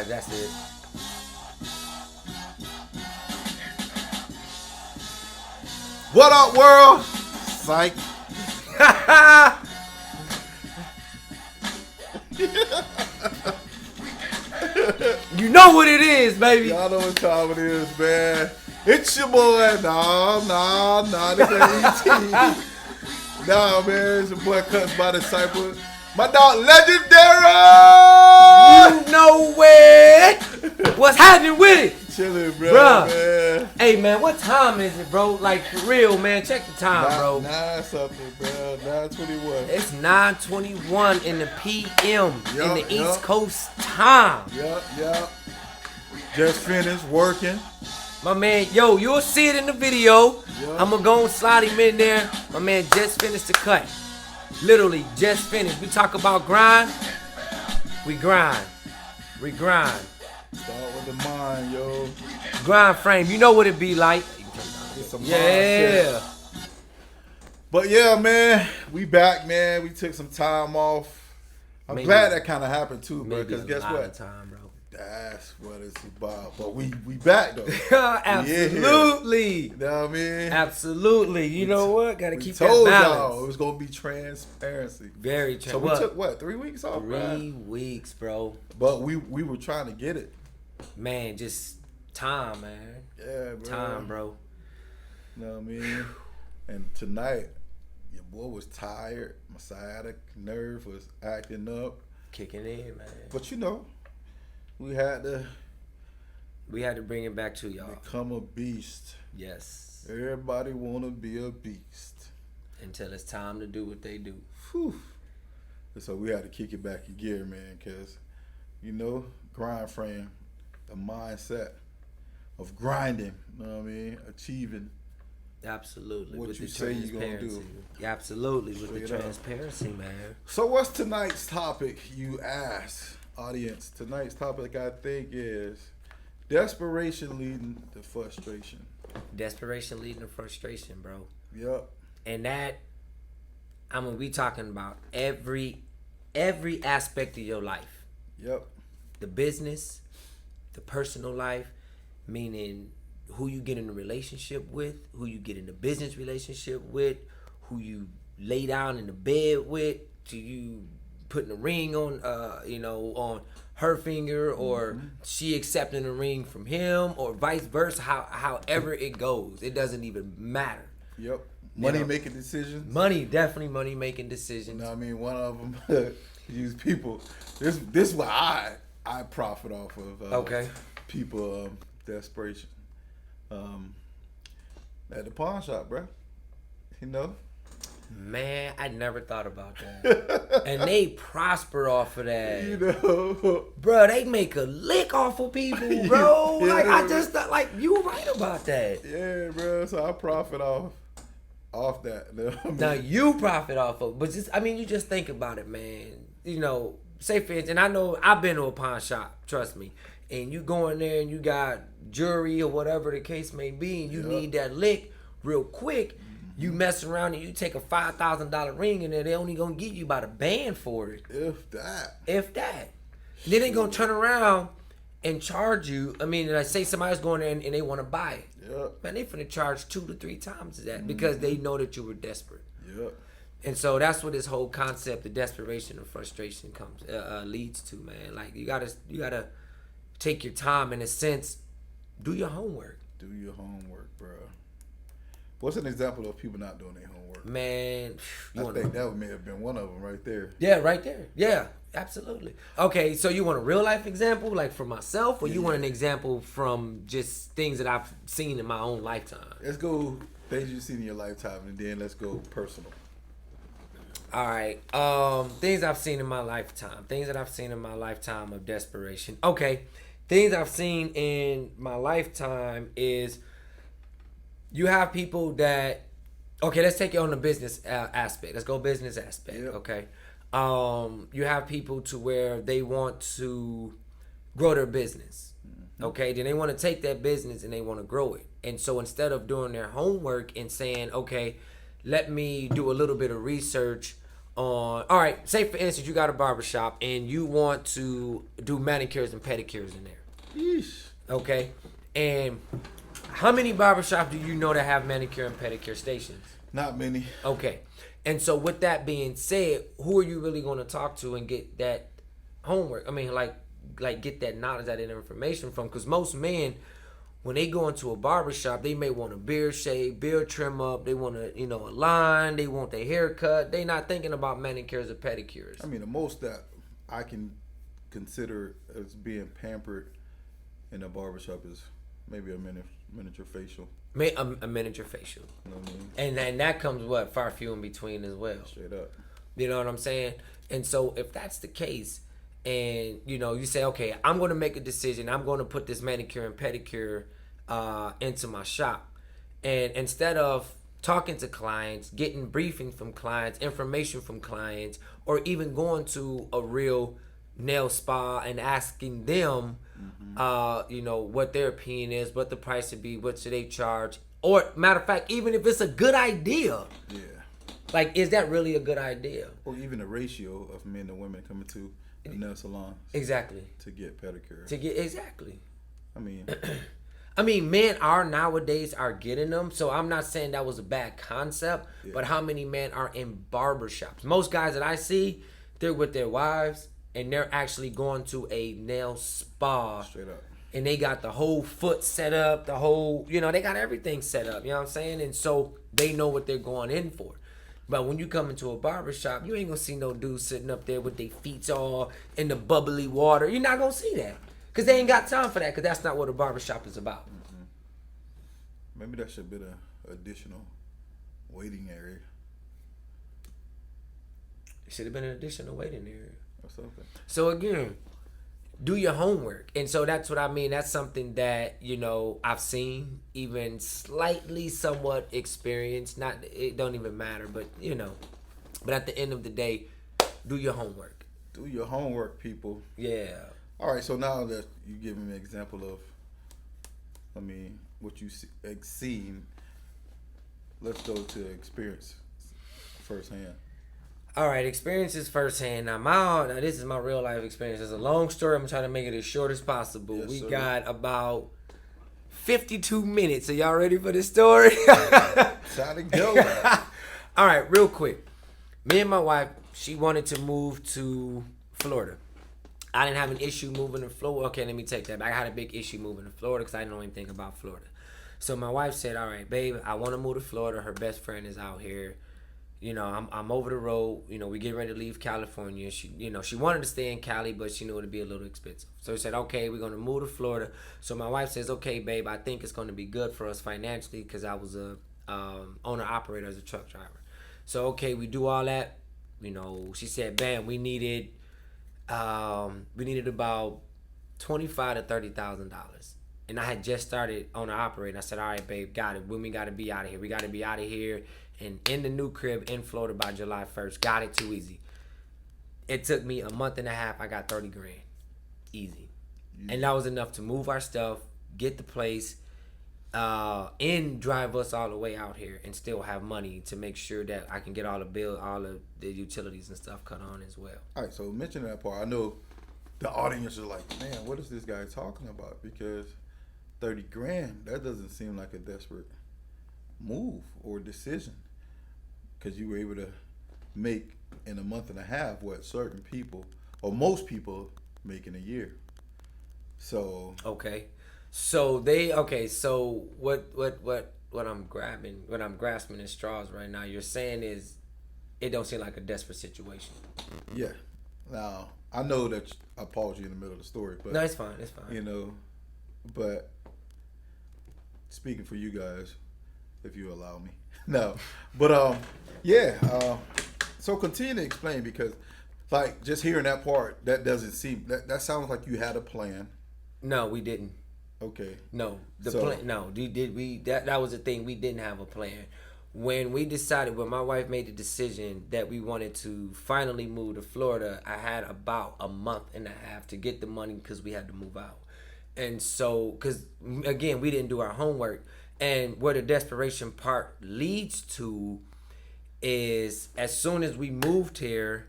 That's it. What up, world? Psych. You know what it is, baby. Y'all know what time it is, man. It's your boy. Nah, this ain't ET. Nah, man, it's your boy Cuts by Disciple. My dog, Legendary. You know it. What's happening with it? Chilling, bro, man. Hey, man, what time is it, bro? Like, for real, man. Check the time, bro. 9 something, bro. 9:21. It's 9:21 in the PM in the East Yup. Coast time. Yup. Just finished working. My man, yo, you'll see it in the video. Yup. I'm going to go and slide him in there. My man just finished the cut. Literally, just finished. We talk about grind. We grind. Start with the mind, yo. Grind frame. You know what it be like. It's a Yeah. mindset. But yeah, man, we back, man. We took some time off. I'm glad that kind of happened too, bro. Because guess what? Time, bro. That's what it's about. But we back though. Absolutely. You know what I mean? Absolutely. You know what? Gotta keep that told balance. y'all it was gonna be transparency. Very So we took what, 3 weeks off? 3 weeks, bro. But we were trying to get it. Man, just time, man. Yeah, bro. Time, bro. You know what I mean? And tonight, your boy was tired. My sciatic nerve was acting up. Kicking in, man. But you know, we had to bring it back to y'all. become a beast. Yes. Everybody wanna be a beast. Until it's time to do what they do. Whew. And so we had to kick it back in gear, man, because, you know, grind frame, the mindset of grinding, you know what I mean? Achieving. Absolutely. What with you the say you gonna transparency. do. Absolutely. With Straight the up. transparency, man. So what's tonight's topic, you ask, audience? Tonight's topic, I think, is desperation leading to frustration. Desperation leading to frustration, bro. Yep. And that, I mean, we talking about every aspect of your life. Yep. The business, the personal life, meaning who you get in a relationship with, who you get in a business relationship with, who you lay down in the bed with, to you putting a ring on, on her finger, or she accepting a ring from him, or vice versa. However it goes, it doesn't even matter. Yep. Money making decisions. Definitely money making decisions. You know what I mean? One of them use people. This is what I profit off of. Okay. People desperation. At the pawn shop, bro. You know. Man, I never thought about that. And they prosper off of that. You know. Bro, they make a lick off of people, bro. Yeah. Like, I just thought, like, you were right about that. Yeah, bro. So I profit off that. You know what I mean? Now, you profit off of, but just, I mean, you just think about it, man. You know, say for instance, and I know I've been to a pawn shop, trust me, and you go in there and you got jewelry or whatever the case may be, and you need that lick real quick. You mess around and you take a $5,000 ring in there, they only gonna give you about a band for it. If that. Then they gonna turn around and charge you. I mean, like say somebody's going there and they want to buy it. Yep. Man, they finna charge 2 to 3 times that because they know that you were desperate. Yep. And so that's what this whole concept of desperation and frustration comes leads to, man. Like you gotta take your time, in a sense, do your homework. Do your homework, bro. What's an example of people not doing their homework? Man, I think that may have been one of them right there. Yeah, right there. Yeah, absolutely. Okay, so you want a real life example, like from myself, or you want an example from just things that I've seen in my own lifetime? Let's go things you've seen in your lifetime, and then let's go personal. All right. Things I've seen in my lifetime. Things that I've seen in my lifetime of desperation. Okay. Things I've seen in my lifetime is you have people that, okay, let's take it on the business aspect. Let's go business aspect. Yep. Okay. You have people to where they want to grow their business. Okay. Then they want to take that business and they want to grow it. And so instead of doing their homework and saying, okay, let me do a little bit of research on, all right, say for instance, you got a barbershop and you want to do manicures and pedicures in there. Yeesh. Okay? And how many barbershops do you know that have manicure and pedicure stations? Not many. Okay. And so with that being said, who are you really going to talk to and get that homework? I mean, like get that knowledge, that information from? Because most men, when they go into a barbershop, they may want a beard shave, beard trim up. They want a line. They want their hair cut. They not thinking about manicures or pedicures. I mean, the most that I can consider as being pampered in a barbershop is maybe a miniature facial. A miniature facial. You know what I mean? And that comes far few in between as well. Straight up. You know what I'm saying? And so if that's the case, and you say, okay, I'm going to make a decision. I'm going to put this manicure and pedicure into my shop. And instead of talking to clients, getting briefing from clients, information from clients, or even going to a real nail spa and asking them, what their opinion is, what the price would be, what should they charge, or matter of fact, even if it's a good idea, like, is that really a good idea? Or even the ratio of men and women coming to the nail salon Exactly. to get pedicure. Exactly. I mean, men nowadays are getting them, so I'm not saying that was a bad concept, but how many men are in barbershops? Most guys that I see, they're with their wives, and they're actually going to a nail spa. Straight up. And they got the whole foot set up, the whole, they got everything set up, you know what I'm saying? And so they know what they're going in for. But when you come into a barbershop, you ain't gonna see no dude sitting up there with their feet all in the bubbly water. You're not gonna see that. Because they ain't got time for that, because that's not what a barbershop is about. Mm-hmm. Maybe that should be an additional waiting area. It should have been an additional waiting area. Or something. So again, do your homework. And so that's what I mean. That's something that, I've seen, even slightly somewhat experienced. Not, it don't even matter, but, But at the end of the day, do your homework. Do your homework, people. Yeah. All right, so now that you give me an example of, what you seen, let's go to experience firsthand. All right, experiences firsthand. Now, this is my real life experience. It's a long story. I'm trying to make it as short as possible. Yes, we sir. got about 52 minutes. Are y'all ready for this story? Time to go. All right, real quick. Me and my wife, she wanted to move to Florida. I didn't have an issue moving to Florida. Okay, let me take that back. I had a big issue moving to Florida because I didn't know anything about Florida. So my wife said, all right, babe, I want to move to Florida. Her best friend is out here. I'm over the road. We get ready to leave California. She wanted to stay in Cali, but she knew it'd be a little expensive. So we said, okay, we're going to move to Florida. So my wife says, okay, babe, I think it's going to be good for us financially because I was a owner-operator as a truck driver. So, okay, we do all that. She said, bam, we needed about $25,000 to $30,000. And I had just started owner-operator. I said, all right, babe, got it. When we got to be out of here. We got to be out of here and in the new crib in Florida by July 1st. Got it too easy. It took me a month and a half. I got $30,000. Easy. And that was enough to move our stuff, get the place, and drive us all the way out here and still have money to make sure that I can get all the utilities and stuff cut on as well. All right, so mentioning that part, I know the audience is like, man, what is this guy talking about? Because $30,000, that doesn't seem like a desperate move or decision. Because you were able to make in a month and a half what certain people or most people make in a year. So so what I'm grasping at straws right now, you're saying is it don't seem like a desperate situation. Yeah. Now I know that I paused you in the middle of the story, but no, it's fine. But speaking for you guys, if you allow me, no, but so continue to explain, because like just hearing that part, that doesn't seem that sounds like you had a plan. No, we didn't. Okay. No, plan. No, that was the thing. We didn't have a plan. When my wife made the decision that we wanted to finally move to Florida, I had about a month and a half to get the money because we had to move out. And so, because again, we didn't do our homework. And where the desperation part leads to is as soon as we moved here,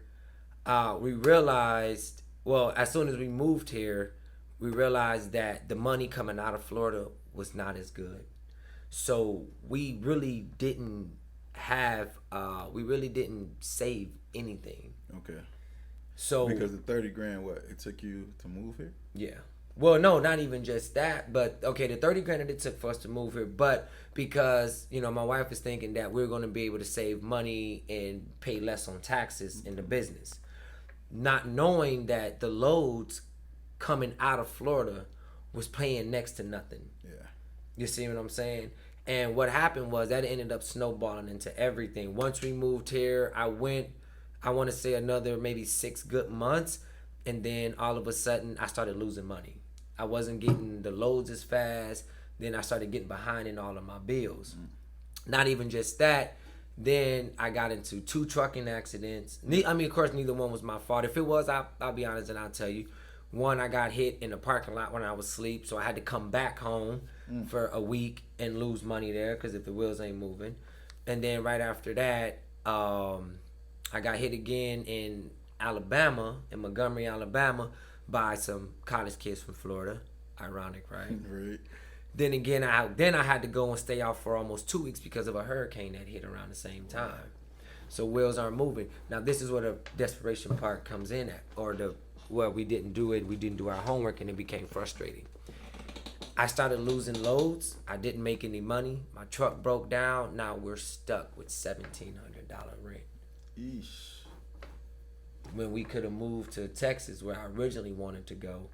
we realized. Well, as soon as we moved here, we realized that the money coming out of Florida was not as good. So we really didn't have. We really didn't save anything. Okay. So Because the 30 grand, what it took you to move here? yeah. Well, no, not even just that, but okay, the 30 grand that it took for us to move here, but because, my wife is thinking that we're going to be able to save money and pay less on taxes in the business. Not knowing that the loads coming out of Florida was paying next to nothing. Yeah. You see what I'm saying? And what happened was that ended up snowballing into everything. Once we moved here, I want to say another maybe 6 good months, and then all of a sudden I started losing money. I wasn't getting the loads as fast. Then I started getting behind in all of my bills. Not even just that. Then I got into 2 trucking accidents. Of course, neither one was my fault. If it was, I'll be honest and I'll tell you. One, I got hit in the parking lot when I was asleep, so I had to come back home for a week and lose money there because if the wheels ain't moving. And then right after that, I got hit again in Alabama, in Montgomery, Alabama, by some college kids from Florida. Ironic, right? Right. Then again, I had to go and stay out for almost 2 weeks because of a hurricane that hit around the same time. So wheels aren't moving. Now this is where the desperation part comes in at, we didn't do it. We didn't do our homework, and it became frustrating. I started losing loads. I didn't make any money. My truck broke down. Now we're stuck with $1,700 rent. Eesh. When we could have moved to Texas, where I originally wanted to go,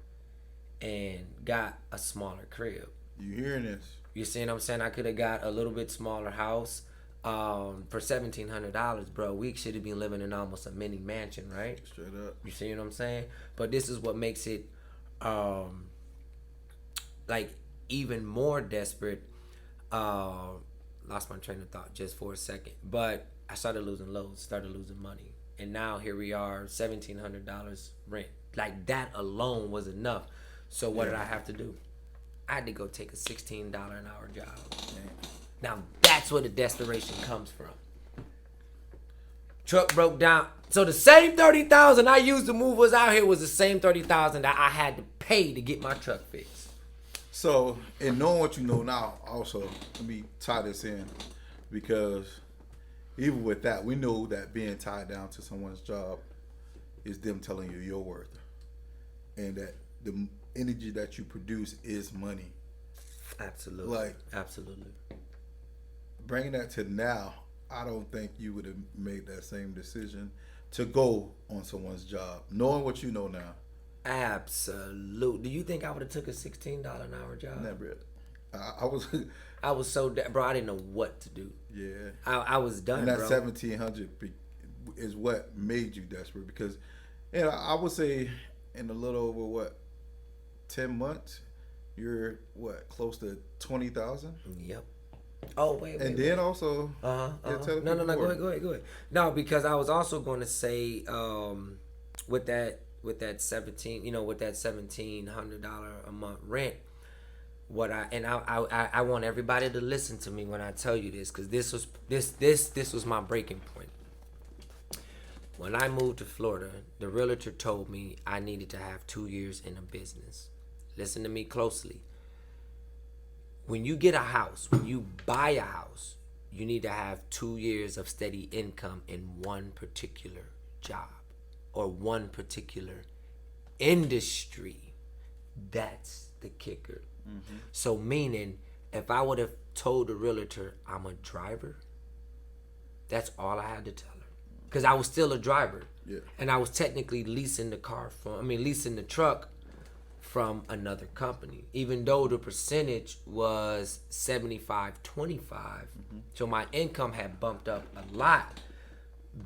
and got a smaller crib. You hearing this? You see what I'm saying? I could have got a little bit smaller house for $1,700, bro. We should have been living in almost a mini mansion, right? Straight up. You see what I'm saying? But this is what makes it even more desperate. Lost my train of thought just for a second. But I started losing loads, started losing money. And now here we are, $1,700 rent. Like that alone was enough. So what did I have to do? I had to go take a $16 an hour job. Now that's where the desperation comes from. Truck broke down. So the same $30,000 I used to move us out here was the same $30,000 that I had to pay to get my truck fixed. So, in knowing what you know now, also, let me tie this in, because even with that, we know that being tied down to someone's job is them telling you your worth, and that the energy that you produce is money. Absolutely. Absolutely. Bringing that to now, I don't think you would have made that same decision to go on someone's job, knowing what you know now. Absolutely. Do you think I would have took a $16 an hour job? Never. I was so bro. I didn't know what to do. Yeah. I was done. And that bro. 1,700 is what made you desperate, because, I would say in a little over 10 months, you're close to 20,000. Yep. Oh wait. And then also. No. Go ahead. No, because I was also going to say, with that $1,700 a month rent, I want everybody to listen to me when I tell you this, because this was my breaking point. When I moved to Florida, the realtor told me I needed to have 2 years in a business. Listen to me closely. When you get a house, when you buy a house, you need to have 2 years of steady income in one particular job or one particular industry. That's the kicker. Mm-hmm. So meaning, if I would have told the realtor I'm a driver, that's all I had to tell her. Because I was still a driver. Yeah. And I was technically leasing the truck from another company, even though the percentage was 75-25. Mm-hmm. So my income had bumped up a lot.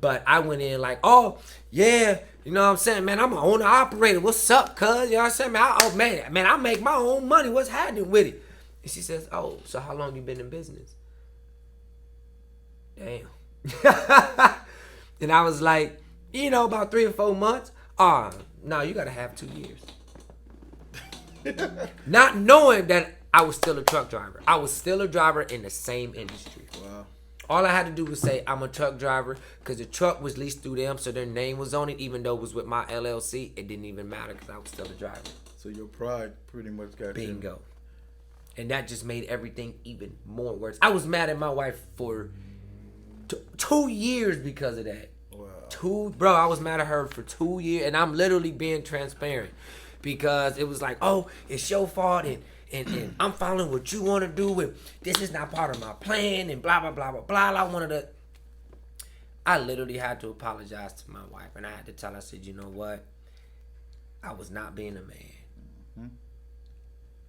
But I went in like, oh, yeah, you know what I'm saying, man, I'm an owner operator. What's up, cuz? You know what I'm saying, man? I make my own money. What's happening with it? And she says, oh, so how long you been in business? Damn. And I was like, about 3 or 4 months. No, you got to have 2 years. Not knowing that I was still a truck driver. I was still a driver in the same industry. Wow. All I had to do was say I'm a truck driver because the truck was leased through them, so their name was on it. Even though it was with my LLC, it didn't even matter because I was still a driver. So your pride pretty much got you. Bingo. And that just made everything even more worse. I was mad at my wife for 2 years because of that. Wow. Bro, I was mad at her for 2 years, and I'm literally being transparent because it was like, oh, it's your fault, and I'm following what you want to do, and this is not part of my plan, and blah, blah, blah, blah, blah. I literally had to apologize to my wife, and I had to tell her, I said, you know what? I was not being a man. Mm-hmm.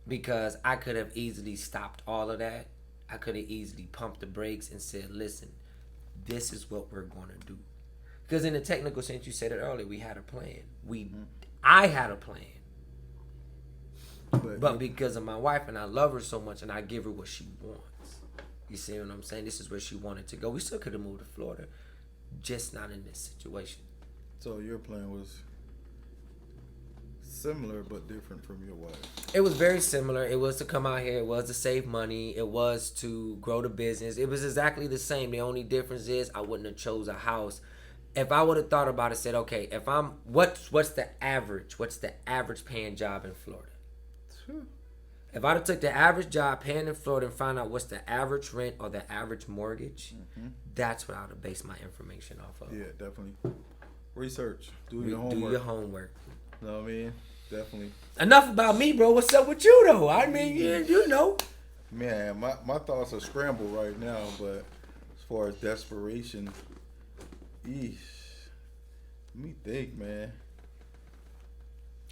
Because I could have easily stopped all of that. I could have easily pumped the brakes and said, listen, this is what we're going to do. Because in the technical sense, you said it earlier, we had a plan. I had a plan. But because of my wife, and I love her so much, and I give her what she wants. You see what I'm saying? This is where she wanted to go. We still could have moved to Florida, just not in this situation. So your plan was similar but different from your wife. It was very similar. It was to come out here. It was to save money. It was to grow the business. It was exactly the same. The only difference is I wouldn't have chose a house. If I would have thought about it, said, okay, if I'm what's the average paying job in Florida? If I'd have took the average job paying in Florida and found out what's the average rent or the average mortgage, that's what I would have based my information off of. Yeah, definitely. Research. Do your homework. Do your homework. You know what I mean? Definitely. Enough about me, bro. What's up with you, though? I mean, you know. Man, my thoughts are scrambled right now, but as far as desperation, eesh. Let me think, man.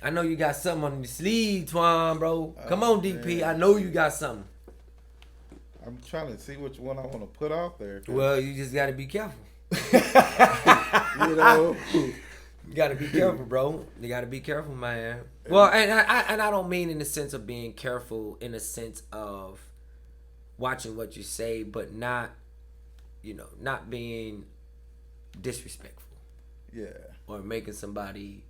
I know you got something on your sleeve, Twan, bro. Come on, DP. Man. I know you got something. I'm trying to see which one I want to put out there. Well, you just got to be careful. You know? You got to be careful, bro. You got to be careful, man. Well, and I don't mean in the sense of being careful in the sense of watching what you say, but not being disrespectful. Yeah. Or making somebody,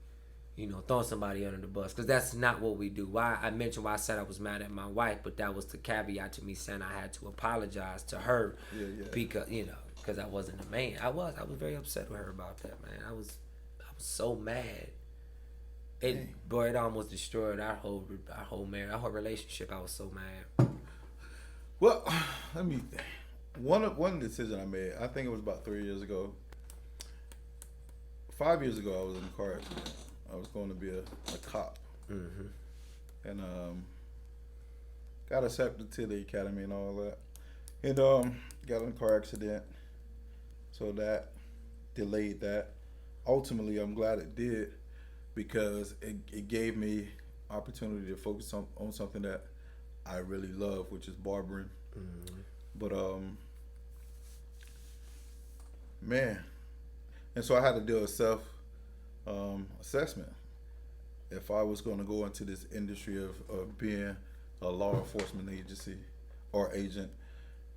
throwing somebody under the bus. Because that's not what we do. Why I mentioned why I said I was mad at my wife, but that was the caveat to me saying I had to apologize to her. Yeah. Because I wasn't a man. I was very upset with her about that, man. I was so mad. It almost destroyed our whole marriage, our whole relationship. I was so mad. Well, let me think. One decision I made, I think it was about 3 years ago. 5 years ago, I was in a car accident. I was going to be a cop. Mm-hmm. And got accepted to the academy and all that. And got in a car accident. So that delayed that. Ultimately, I'm glad it did because it gave me opportunity to focus on something that I really love, which is barbering. Mm-hmm. But man, and so I had to do a self assessment. If I was going to go into this industry of being a law enforcement agency or agent,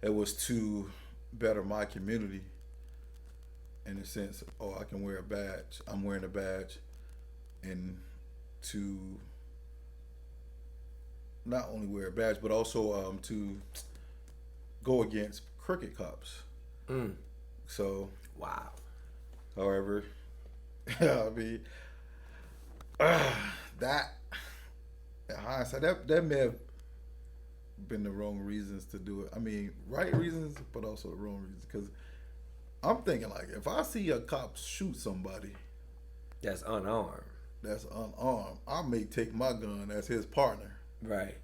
it was to better my community. In the sense, I can wear a badge. I'm wearing a badge, and to not only wear a badge, but also to go against crooked cops. So, wow. However, I mean, that in hindsight, that may have been the wrong reasons to do it. I mean, right reasons, but also the wrong reasons. Because I'm thinking, like, if I see a cop shoot somebody that's unarmed, I may take my gun as his partner. Right.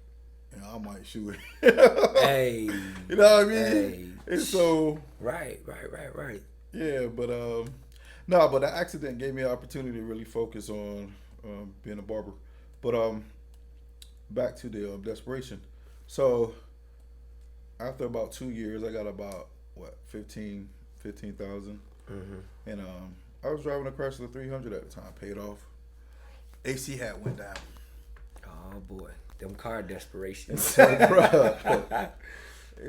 And I might shoot him. Hey. You know what I mean? Hey. And so. Right. Yeah, but but the accident gave me an opportunity to really focus on being a barber. But back to the desperation. So after about 2 years, I got about 15,000, and I was driving a Chrysler 300 at the time, paid off. AC hat went down. Oh boy, them car desperations.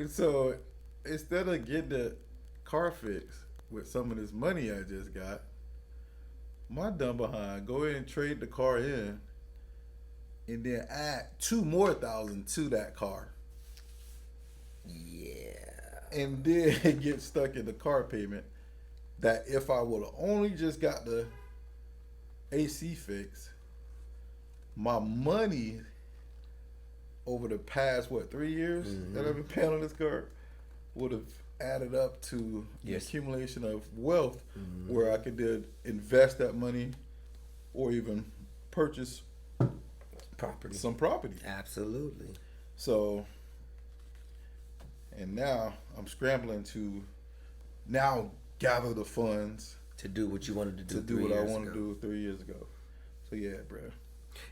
So instead of getting the car fixed with some of this money I just got, my dumb behind go ahead and trade the car in, and then add 2 more thousand to that car. Yeah. and then get stuck in the car payment. That if I would have only just got the AC fixed, my money over the past 3 years that I've been paying on this car would have added up to the accumulation of wealth, where I could then invest that money or even purchase some property. Absolutely. So, and now I'm scrambling to now gather the funds to do what you wanted to do. To do what I wanted to do 3 years ago. So yeah, bro.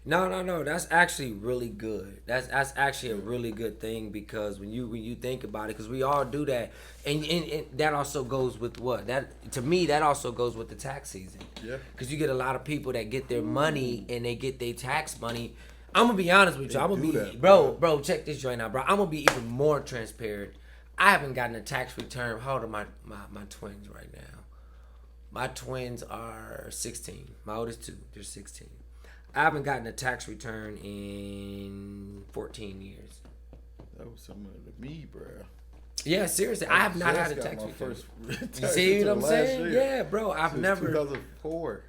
No. That's actually really good. That's actually a really good thing, because when you think about it, because we all do that, and that also goes with what that to me that also goes with the tax season. Yeah. Because you get a lot of people that get their money and they get their tax money. I'm gonna be honest with you. I'm gonna be that, bro. Check this joint out, bro. I'm gonna be even more transparent. I haven't gotten a tax return. How old are my twins right now? My twins are 16. My oldest two, they're 16. I haven't gotten a tax return in 14 years. That was similar to me, bro. Yeah, seriously, I have not had a tax return. You see what I'm saying? Yeah, bro. I've never. 2004.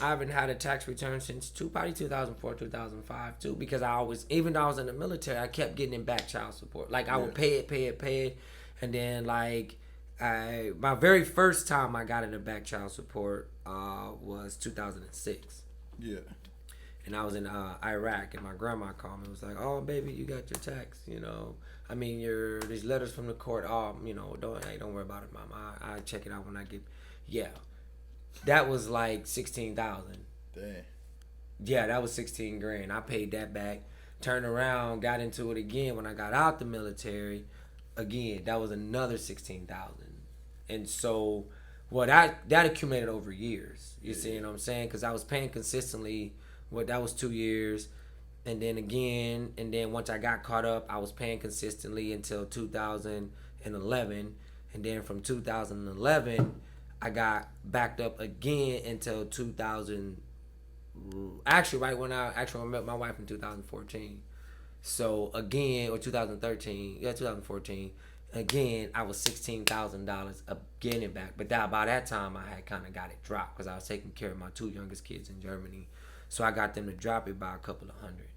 I haven't had a tax return since probably 2004, 2005 too. Because I always, even though I was in the military, I kept getting in back child support. Like I would pay it, and then like my very first time I got into back child support was 2006. Yeah. And I was in Iraq, and my grandma called me and was like, "Oh, baby, you got your tax, I mean, these letters from the court. Oh, don't worry about it, Mama. I check it out when I get." Yeah, that was like 16,000. Dang. Yeah, that was 16 grand. I paid that back. Turned around, got into it again when I got out the military. Again, that was another 16,000. And so, that accumulated over years. You see what I'm saying? Because I was paying consistently. That was 2 years. And then again, and then once I got caught up, I was paying consistently until 2011. And then from 2011, I got backed up again until 2000. Actually, right when I met my wife in 2014. So again, or 2013, 2014. Again, I was $16,000 getting back. But by that time, I had kind of got it dropped because I was taking care of my two youngest kids in Germany. So I got them to drop it by a couple of hundred.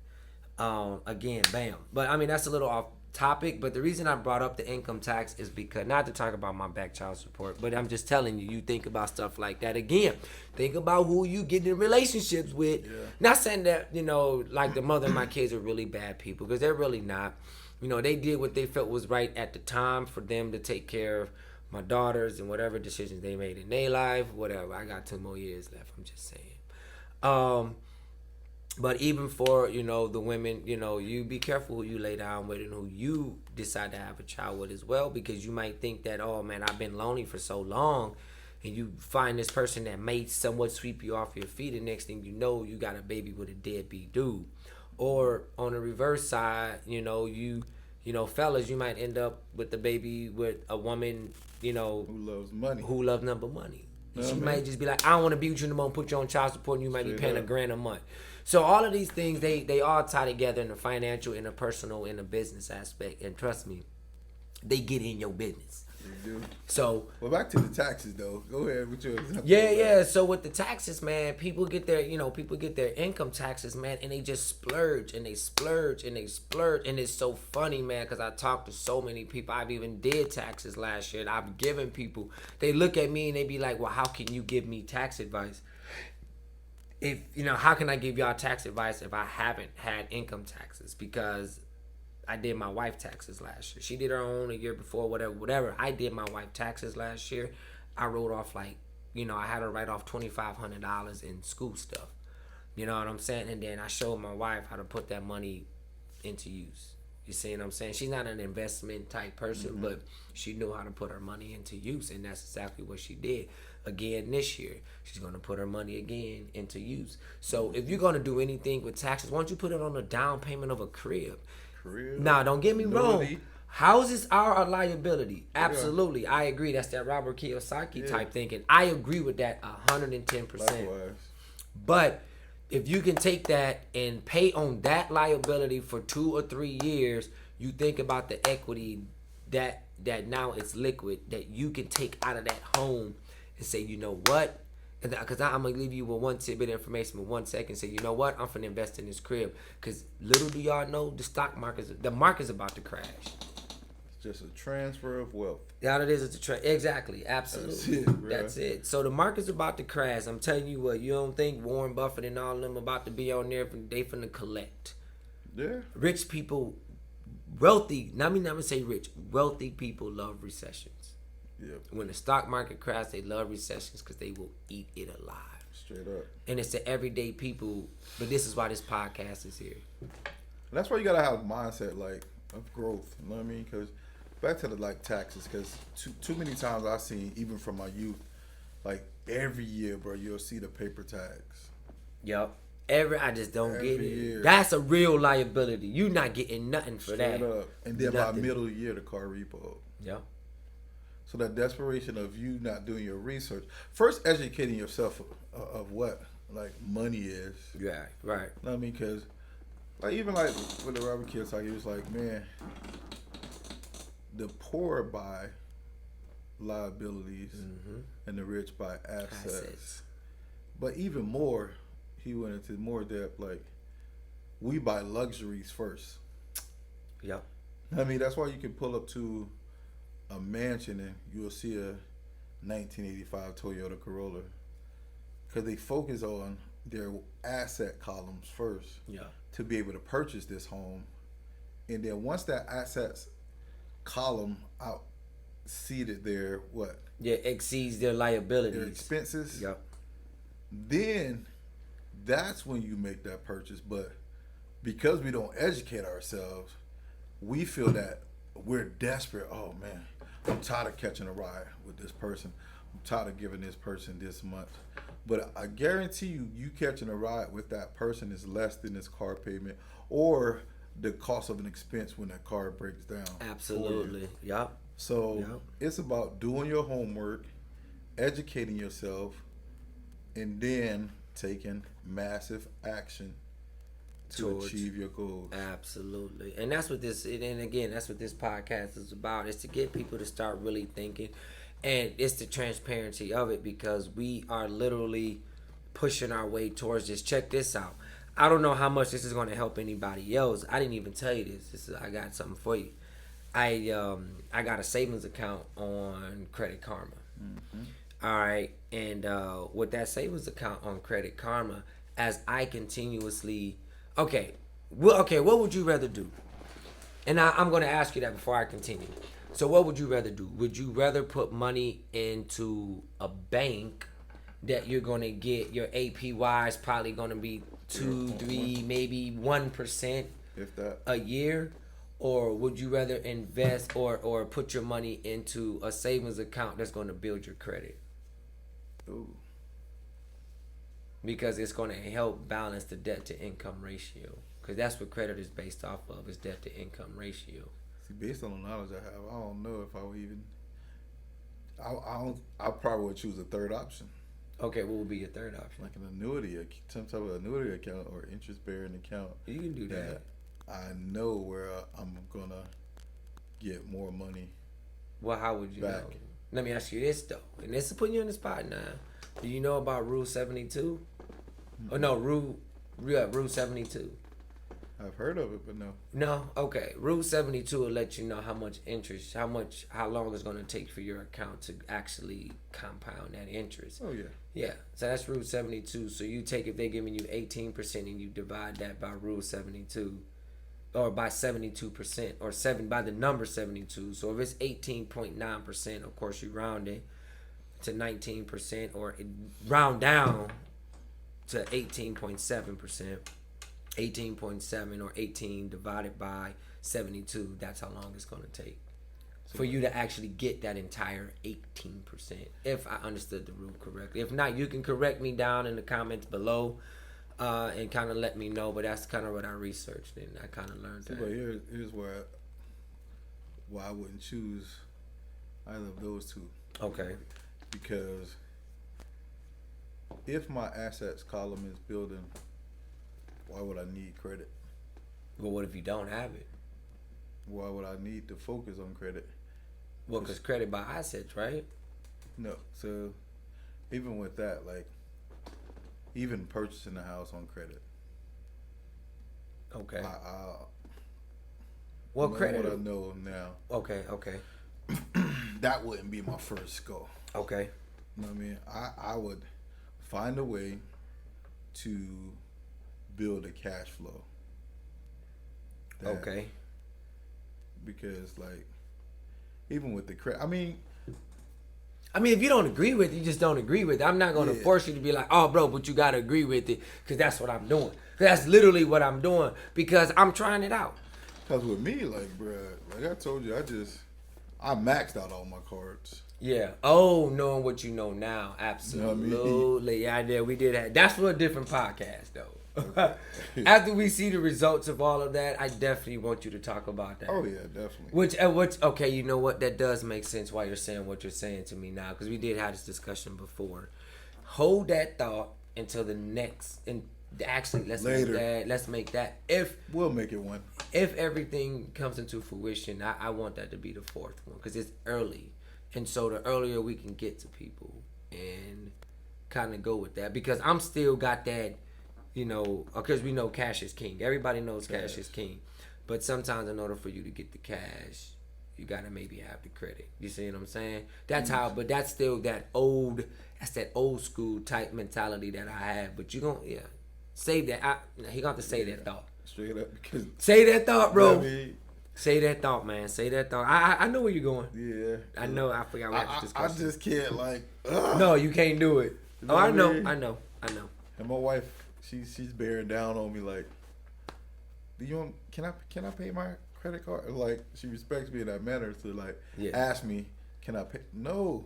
Again, bam. But I mean, that's a little off topic. But the reason I brought up the income tax is because, not to talk about my back child support, but I'm just telling you, you think about stuff like that. Again, think about who you get in relationships with. Yeah. Not saying that, like the mother of my kids are really bad people, because they're really not. They did what they felt was right at the time for them to take care of my daughters and whatever decisions they made in their life, whatever. I got 2 more years left, I'm just saying. But even for, the women, you be careful who you lay down with and who you decide to have a child with as well, because you might think that, oh man, I've been lonely for so long, and you find this person that may somewhat sweep you off your feet, and next thing you know, you got a baby with a deadbeat dude. Or on the reverse side, fellas, you might end up with the baby with a woman, who loves money. Who loves number money. She might just be like, I don't want to be with you no more, put you on child support, and you might be paying $1,000 a month. So all of these things, they all tie together in the financial, in the personal, in the business aspect. And trust me, they get in your business. They do. So, well, back to the taxes though. Go ahead with your example. Yeah. So with the taxes, man, people get their income taxes, man, and they just splurge and they splurge and they splurge, and it's so funny, man, because I talked to so many people. I've even did taxes last year, and I've given people. They look at me and they be like, "Well, how can you give me tax advice? If how can I give y'all tax advice if I haven't had income taxes?" Because I did my wife taxes last year. She did her own a year before, whatever. I did my wife taxes last year. I wrote off I had her write off $2,500 in school stuff. You know what I'm saying? And then I showed my wife how to put that money into use. You see what I'm saying? She's not an investment type person, but she knew how to put her money into use, and that's exactly what she did. Again, this year, she's going to put her money again into use. So if you're going to do anything with taxes, why don't you put it on a down payment of a crib? Now, don't get me wrong. Houses are a liability. Absolutely. Yeah. I agree. That's that Robert Kiyosaki type thinking. I agree with that 110%. Likewise. But if you can take that and pay on that liability for 2 or 3 years, you think about the equity that now it's liquid that you can take out of that home and say, you know what? Because I'm gonna leave you with one tidbit of information with 1 second. Say, you know what? I'm finna invest in this crib. Because little do y'all know, the market's about to crash. It's just a transfer of wealth. Yeah, it is. It's a trend. Exactly. Absolutely. That's it, bro. That's it. So the market's about to crash. I'm telling you what. You don't think Warren Buffett and all of them about to be on there? They finna collect. Yeah. Rich people, wealthy. Not me. Not gonna say rich. Wealthy people love recessions. Yep. When the stock market crashes, they love recessions because they will eat it alive. Straight up. And it's the everyday people. But this is why this podcast is here. That's why you gotta have a mindset like of growth. You know what I mean? Because back to the like taxes. Because too many times I've seen, even from my youth, like every year, bro, you'll see the paper tags. Yep. I just don't Every get it. year. That's a real liability. You not getting nothing for Straight that. up. And then Nothing. by middle of the year, the car repo. Yep. So that desperation of you not doing your research, first educating yourself of what like money is. Yeah. Right. You know what I mean? Because like even like with the Robert Kiyosaki, he was like, man, the poor buy liabilities and the rich buy assets. But even more, he went into more depth. Like we buy luxuries first. Yep. I mean, that's why you can pull up to a mansion and you'll see a 1985 Toyota Corolla, because they focus on their asset columns first. Yeah. To be able to purchase this home, and then once that assets column out seated their what? Yeah, exceeds their liabilities. Their expenses. Yep. Then that's when you make that purchase. But because we don't educate ourselves, we feel that we're desperate. Oh man, I'm tired of catching a ride with this person. I'm tired of giving this person this much. But I guarantee you catching a ride with that person is less than this car payment or the cost of an expense when that car breaks down. Absolutely. Yep. So it's about doing your homework, educating yourself, and then taking massive action to achieve your goals. Absolutely. And that's what this, and again, that's what this podcast is about, is to get people to start really thinking. And it's the transparency of it, because we are literally pushing our way towards this. Check this out. I don't know how much this is going to help anybody else. I didn't even tell you this. I got something for you. I got a savings account on Credit Karma. All right. And with that savings account on Credit Karma, as I continuously... Okay, what would you rather do? And I'm going to ask you that before I continue. So what would you rather do? Would you rather put money into a bank that you're going to get, your APY is probably going to be 2, 3, maybe 1% if that a year? Or would you rather invest or put your money into a savings account that's going to build your credit? Ooh. Because it's going to help balance the debt to income ratio. Because that's what credit is based off of, is debt to income ratio. See, based on the knowledge I have, I don't know if I would even. I probably would choose a third option. Okay, what would be your third option? Like an annuity, some type of annuity account or interest-bearing account. You can do that. I know where I'm gonna get more money. Well, how would you back. know? Let me ask you this though, and this is putting you on the spot now. Do you know about Rule 72? Oh no, Rule 72. I've heard of it, but no. No, okay. Rule 72 will let you know how much interest, how long it's going to take for your account to actually compound that interest. Oh yeah. Yeah, so that's Rule 72. So you take, if they're giving you 18% and you divide that by Rule 72, or by 72%, or by the number 72. So if it's 18.9%, of course you round it to 19%, or round down to 18.7%. 18.7 or 18 divided by 72, that's how long it's going to take for you to actually get that entire 18%, if I understood the rule correctly. If not, you can correct me down in the comments below and kind of let me know, but that's kind of what I researched and I kind of learned that. But here's why I wouldn't choose either of those two. Okay. Because if my assets column is building, why would I need credit? Well, what if you don't have it? why would I need to focus on credit? Well, because credit by assets, right? No. So even with that, like even purchasing a house on credit. Okay. Well, credit. What I know now. Okay. That wouldn't be my first goal. Okay. You know what I mean? I would find a way to build a cash flow. Okay. Because like, even with the credit, I mean, if you don't agree with it, you just don't agree with it. I'm not going to force you to be like, oh, bro, but you got to agree with it because that's what I'm doing. That's literally what I'm doing because I'm trying it out. Because with me, like, bruh, like I told you, I maxed out all my cards. Yeah. Oh, knowing what you know now. Absolutely. You know what I mean? Yeah, we did that. That's for a different podcast, though. Okay. After we see the results of all of that, I definitely want you to talk about that. Oh, yeah, definitely. Which okay, you know what? That does make sense why you're saying what you're saying to me now because we did have this discussion before. Hold that thought until the next, and actually, let's make that. We'll make it one. If everything comes into fruition, I want that to be the fourth one because it's early. And so the earlier we can get to people and kind of go with that because I'm still got that, because we know cash is king. Everybody knows cash is king. But sometimes in order for you to get the cash, you got to maybe have the credit. You see what I'm saying? That's how, but that's still that old school type mentality that I have. But you going to, save that. He got to say that thought. Straight up. Because say that thought, bro. I mean, say that thought, man. Say that thought. I know where you're going. Yeah. I know. I forgot what I discussed. I just can't No, you can't do it. You know I know. mean? I know. And my wife, she's bearing down on me like, can I pay my credit card? Like she respects me in that manner to ask me, can I pay? No.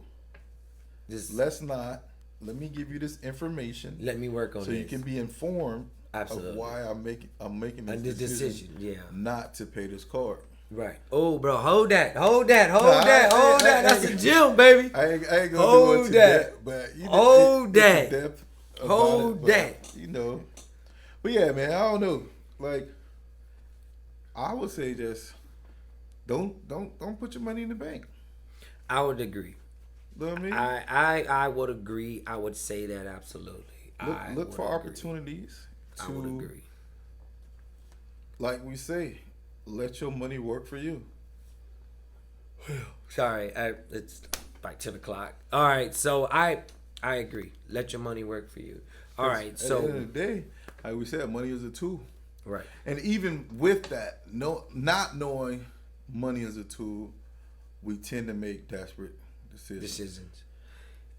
Let's not. Let me give you this information. Let me work on so this. you can be informed Absolutely. of why I'm making this decision. Yeah. Not to pay this card. Right. Oh, bro, hold that. That's a gem, baby. I ain't gonna do it to that. But hold that. Hold that. But yeah, man, I don't know. Like, I would say just don't put your money in the bank. I would agree. You know what I mean? I would agree. I would say that absolutely. Look for opportunities to, I would agree. Like we say, let your money work for you. Sorry, it's like 10 o'clock. All right, so I agree. Let your money work for you. All right, so at the end of the day, like we said, money is a tool. Right. And even with that, not knowing money is a tool, we tend to make desperate decisions.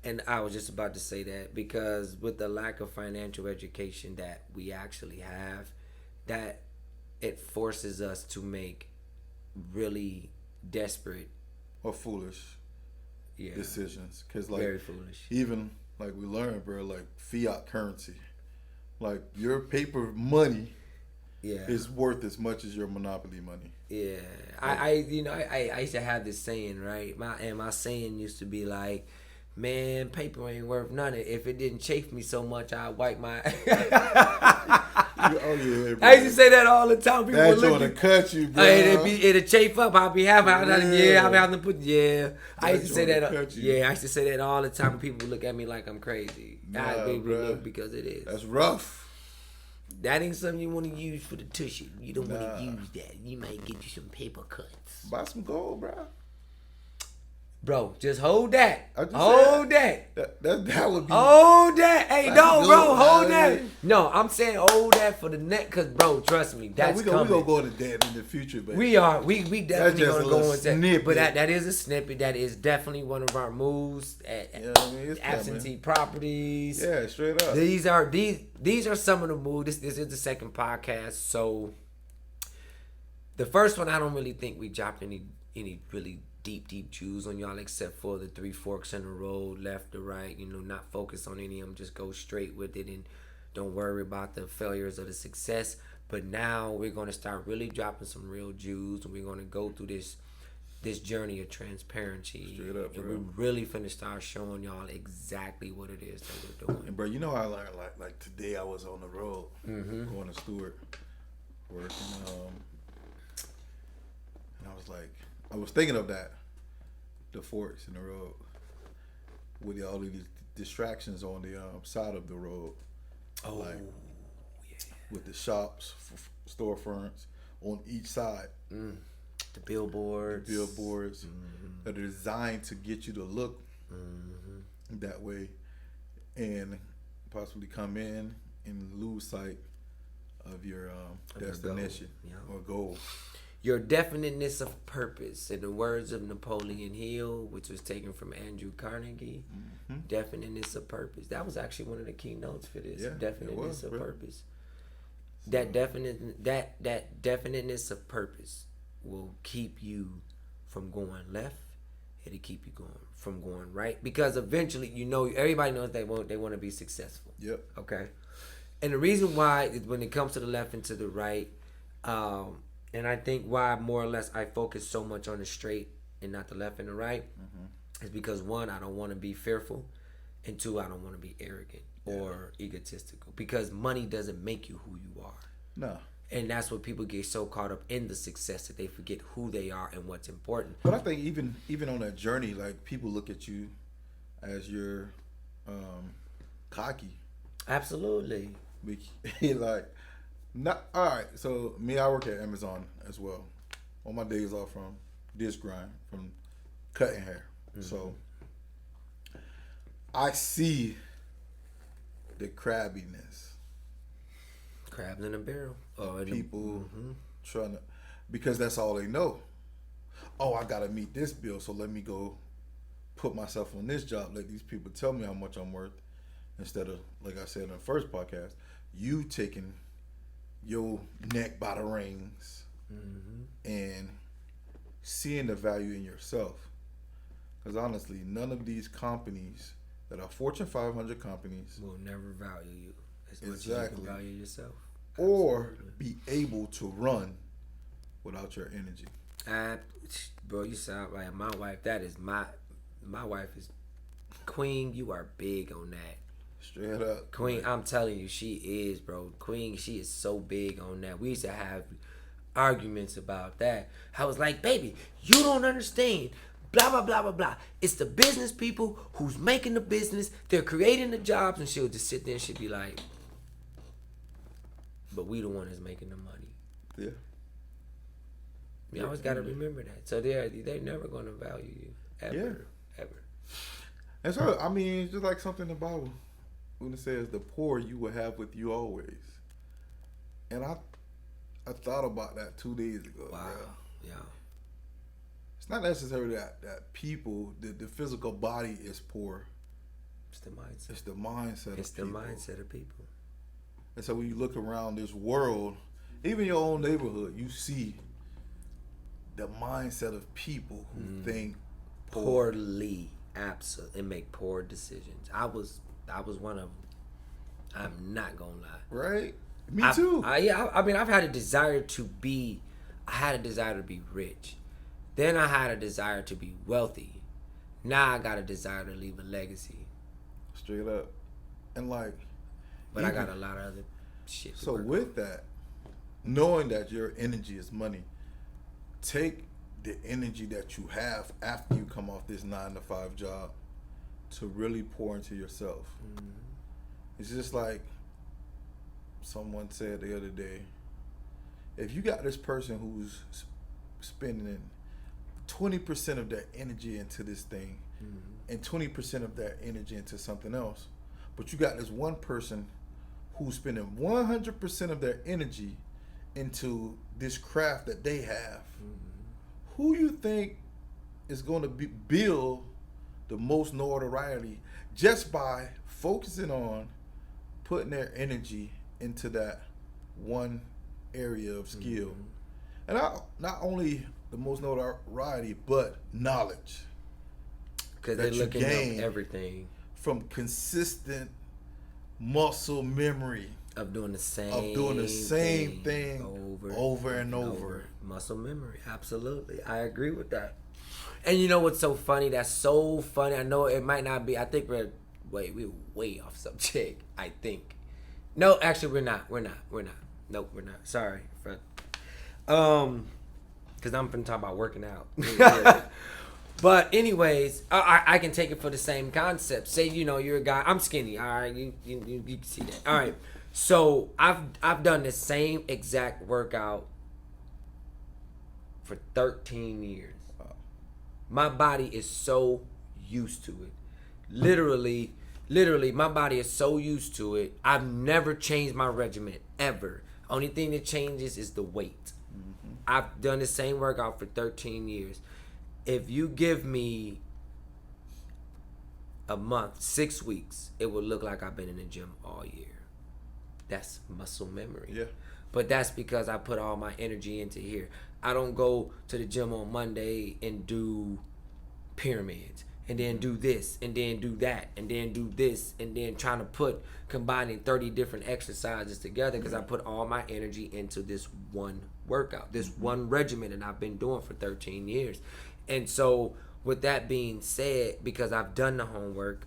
And I was just about to say that because with the lack of financial education that we actually have, that it forces us to make really desperate or foolish decisions. Because very foolish. Even like we learned, bro, like fiat currency, like your paper money is worth as much as your monopoly money. Yeah, I used to have this saying, right? My saying used to be like, man, paper ain't worth nothing. If it didn't chafe me so much, I'd wipe my. Oh yeah, bro. I used to say that all the time. People that's going to cut you, bro. It'll chafe up. I'll be having. I'll be having to put. Yeah, I used to say that. I used to say that all the time. People look at me like I'm crazy. I look because it is. That's rough. That ain't something you want to use for the tushy. You don't want to use that. You might get you some paper cuts. Buy some gold, bro. Bro, just hold that. Hold that. That would be. Hold that. Hey, no, bro, hold that. No, I'm saying hold that for the neck, cause bro, trust me, that's coming. We gonna go into that in the future, baby. We are. We definitely gonna go into that. But that is a snippet. That is definitely one of our moves. Absentee properties. Yeah, straight up. These are some of the moves. This is the second podcast, so the first one I don't really think we dropped any really deep jewels on y'all except for the 3 forks in the road, left to right, not focus on any of them, just go straight with it and don't worry about the failures or the success. But now we're going to start really dropping some real jewels and we're going to go through this journey of transparency. Straight up, and bro. we're really finna start showing y'all exactly what it is that we're doing. And bro, I learned like today I was on the road going to Stewart working. I was thinking of that, the forks in the road, with all of these distractions on the side of the road. Oh, Like, yeah. with the shops, storefronts on each side. The billboards. That are designed to get you to look that way and possibly come in and lose sight of your destination or goal. Your definiteness of purpose, in the words of Napoleon Hill, which was taken from Andrew Carnegie, definiteness of purpose. That was actually one of the keynotes for this. Yeah, Definiteness of really. purpose. That definiteness of purpose will keep you from going left. It'll keep you from going right, because eventually, everybody knows they want to be successful. Yep. Okay. And the reason why, when it comes to the left and to the right, and I think why more or less I focus so much on the straight and not the left and the right, is because, one, I don't want to be fearful, and two, I don't want to be arrogant or egotistical, because money doesn't make you who you are. No. And that's what people get so caught up in, the success, that they forget who they are and what's important. But I think even on that journey, like, people look at you as you're cocky. Absolutely. Like, not all right. So I work at Amazon as well. On my days off from this grind, from cutting hair. So I see the crabbiness. Crabs in a barrel. People trying to, because that's all they know. Oh, I gotta meet this bill, so let me go put myself on this job. Let these people tell me how much I'm worth, instead of, like I said in the first podcast, you taking your neck by the rings and seeing the value in yourself. Because honestly, none of these companies that are Fortune 500 companies will never value you as much as you can value yourself. Or be able to run without your energy. Bro, you sound like my wife. That is my wife is Queen. You are big on that. Straight up. Queen, I'm telling you, she is, bro. Queen, she is so big on that. We used to have arguments about that. I was like, baby, you don't understand. Blah, blah, blah, blah, blah. It's the business people who's making the business. They're creating the jobs. And she'll just sit there and she'll be like, but we the one that's making the money. Yeah. You always got to remember that. So they're never going to value you. Ever. And so, I mean, it's just like something in the Bible when it says, the poor you will have with you always. And I thought about that 2 days ago. Wow. Bro. Yeah. It's not necessarily that people, the physical body is poor. It's the mindset. It's the mindset It's of the people. mindset of people. And so when you look around this world, even your own neighborhood, you see the mindset of people who think Poorly. Absolutely. And make poor decisions. I was one of them. I'm not going to lie. Right? Me too. I mean, I've had a desire to be rich. Then I had a desire to be wealthy. Now I got a desire to leave a legacy. Straight up. And like, But I got a lot of other shit to so work with that, knowing that your energy is money, take the energy that you have after you come off this 9-to-5 job to really pour into yourself. It's just like someone said the other day, if you got this person who's spending 20% of their energy into this thing and 20% of their energy into something else, but you got this one person who's spending 100% of their energy into this craft that they have, who you think is going to build the most notoriety just by focusing on putting their energy into that one area of skill? And not only the most notoriety, but knowledge. because they're looking at everything from consistent muscle memory of doing the same thing over and over. Muscle memory, absolutely. I agree with that. And you know what's so funny? That's so funny. I know it might not be. I think we're way off subject. I think. No, actually, we're not. Nope, we're not. Sorry. Because I'm finna talk about working out. Yeah. But anyways, I can take it for the same concept. Say, you're a guy. I'm skinny. All right, you can see that. All right. So I've done the same exact workout for 13 years. Wow. My body is so used to it. Literally, my body is so used to it. I've never changed my regimen ever. Only thing that changes is the weight. Mm-hmm. I've done the same workout for 13 years. If you give me a month, 6 weeks, it will look like I've been in the gym all year. That's muscle memory. Yeah. But that's because I put all my energy into here. I don't go to the gym on Monday and do pyramids and then do this and then do that and then do this and then trying to combining 30 different exercises together because I put all my energy into this one workout, this one regimen that I've been doing for 13 years. And so with that being said, because I've done the homework,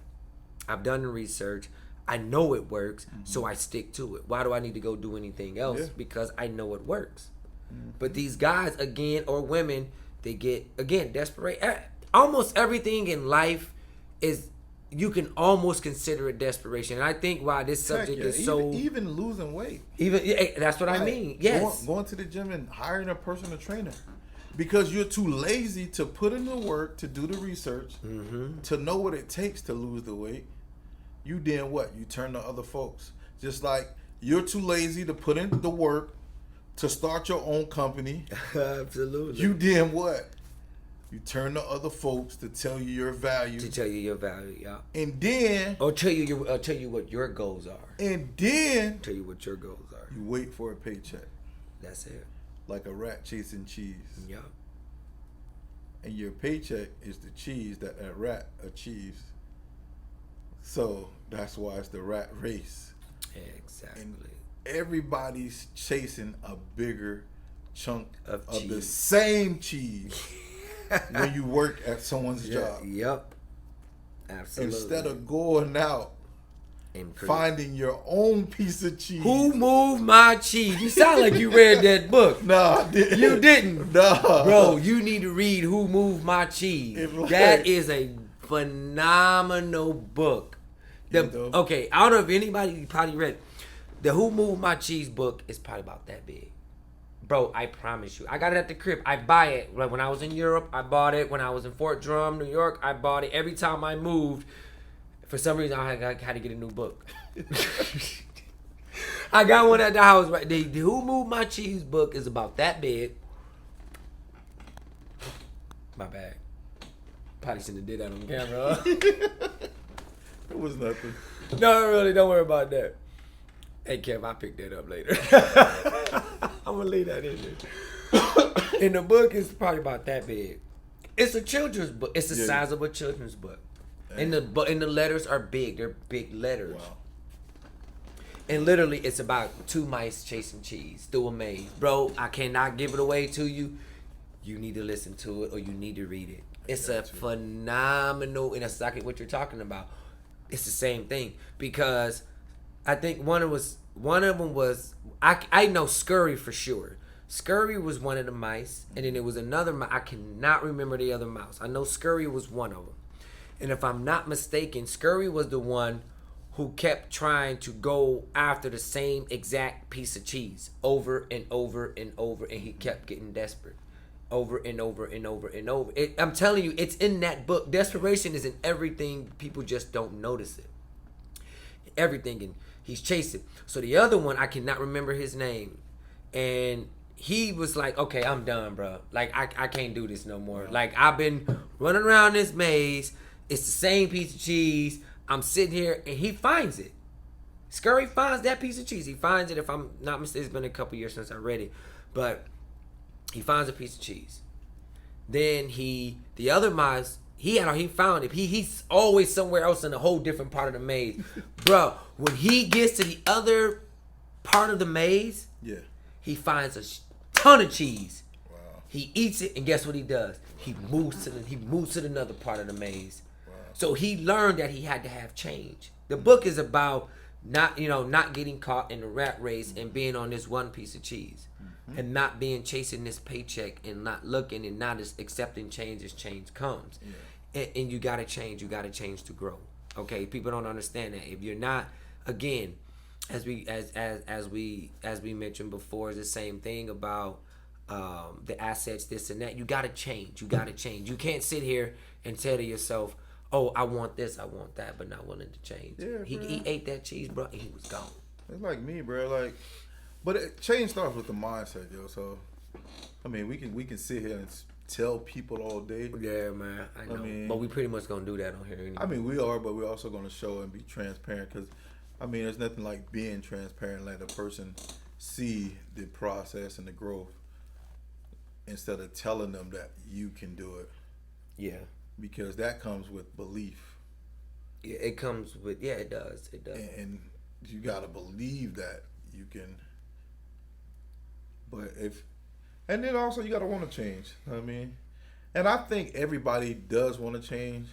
I've done the research, I know it works, so I stick to it. Why do I need to go do anything else? Yeah. Because I know it works. But these guys, again, or women, they get, again, desperate. Almost everything in life is, you can almost consider it desperation. And I think why this subject is so... Even losing weight. That's what I mean. Yes. Going to the gym and hiring a personal trainer. Because you're too lazy to put in the work, to do the research, to know what it takes to lose the weight. You then what? You turn to other folks. Just like you're too lazy to put in the work to start your own company. Absolutely. You then what? You turn to other folks to tell you your value. Yeah. And then... Or tell you what your goals are. And then... Tell you what your goals are. You wait for a paycheck. That's it. Like a rat chasing cheese. Yeah. And your paycheck is the cheese that rat achieves. So that's why it's the rat race. Exactly. And everybody's chasing a bigger chunk of cheese. the same cheese when you work at someone's job. Yep. Absolutely. Instead of going out and finding your own piece of cheese. Who moved my cheese? You sound like you read that book. No, I didn't. You didn't. No. Bro, you need to read Who Moved My Cheese. That is a phenomenal book. Okay, I don't know if anybody probably read it. The Who Moved My Cheese book is probably about that big. Bro, I promise you. I got it at the crib. I buy it. Like when I was in Europe, I bought it. When I was in Fort Drum, New York, I bought it. Every time I moved, for some reason, I had to get a new book. I got one at the house. Right, the Who Moved My Cheese book is about that big. My bad. Probably shouldn't have did that on camera. It was nothing. No, really, don't worry about that. Hey, Kev, I'll pick that up later. I'm going to leave that in there. And the book is probably about that big. It's a children's book. It's the size of a children's book. And the letters are big. They're big letters. Wow. And literally, it's about two mice chasing cheese through a maze. Bro, I cannot give it away to you. You need to listen to it or you need to read it. It's a phenomenal, and that's exactly what you're talking about. It's the same thing because I think one of them was I know Scurry for sure. Scurry was one of the mice, and then there was another mouse. I cannot remember the other mouse. I know Scurry was one of them. And if I'm not mistaken, Scurry was the one who kept trying to go after the same exact piece of cheese over and over and over, and he kept getting desperate over and over and over and over. I'm telling you, it's in that book. Desperation is in everything. People just don't notice it. Everything, and he's chasing. So the other one, I cannot remember his name, and he was like, okay, I'm done, bro. Like, I can't do this no more. Like, I've been running around this maze. It's the same piece of cheese. I'm sitting here, and he finds it. Scurry finds that piece of cheese. He finds it. If I'm not mistaken, it's been a couple years since I read it. But he finds a piece of cheese. Then the other mice, he found it. He's always somewhere else in a whole different part of the maze. Bro, when he gets to the other part of the maze, he finds a ton of cheese. Wow. He eats it, and guess what he does? He moves to another part of the maze. Wow. So he learned that he had to have change. The book is about not getting caught in the rat race and being on this one piece of cheese. and not being chasing this paycheck and not looking and not as accepting change as change comes. And you gotta change. You gotta change to grow. Okay, people don't understand that. If you're not, again, as we mentioned before, is the same thing about the assets, this and that. You gotta change. You gotta change. You can't sit here and tell to yourself, "Oh, I want this, I want that," but not willing to change. Yeah, he ate that cheese, bro, and he was gone. It's like me, bro. Like, but change starts with the mindset, yo. So, I mean, we can sit here and tell people all day. Yeah, man. I know. But we pretty much gonna do that on here anyway. I mean, we are, but we're also gonna show and be transparent because, I mean, there's nothing like being transparent, let a person see the process and the growth instead of telling them that you can do it. Yeah. Because that comes with belief. Yeah, it comes with, it does. It does. And you gotta believe that you can. But and then also you gotta want to change. I mean, and I think everybody does want to change,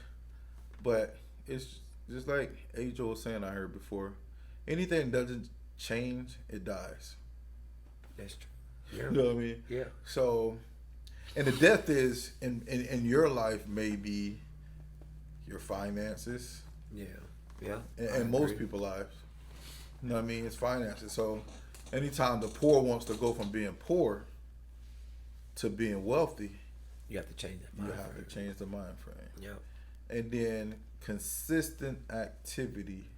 but it's just like Age was saying, I heard before, anything that doesn't change, it dies. That's true. Yeah. You know what I mean? Yeah. So, and the death is in your life maybe your finances. Yeah. Yeah. And most people's lives. You know what I mean? It's finances. So anytime the poor wants to go from being poor to being wealthy, you have to change that mind frame. You have to change the mind frame. Yeah. And then consistent activity.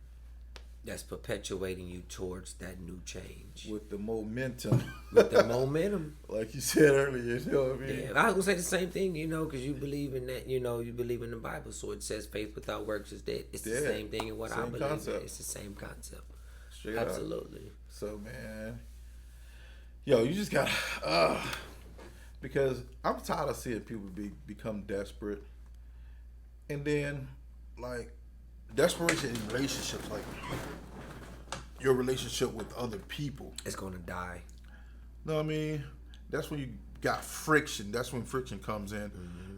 That's perpetuating you towards that new change. With the momentum. Like you said earlier, you know what I mean? Yeah, I was going to say the same thing, because you believe in that, you believe in the Bible. So it says faith without works is dead. It's the same thing in what I believe in. It's the same concept. Straight Absolutely. Up. So, man, yo, you just got to, because I'm tired of seeing people become desperate. And then, like, desperation in relationships, like your relationship with other people, it's gonna die. You know what I mean? That's when you got friction. That's when friction comes in,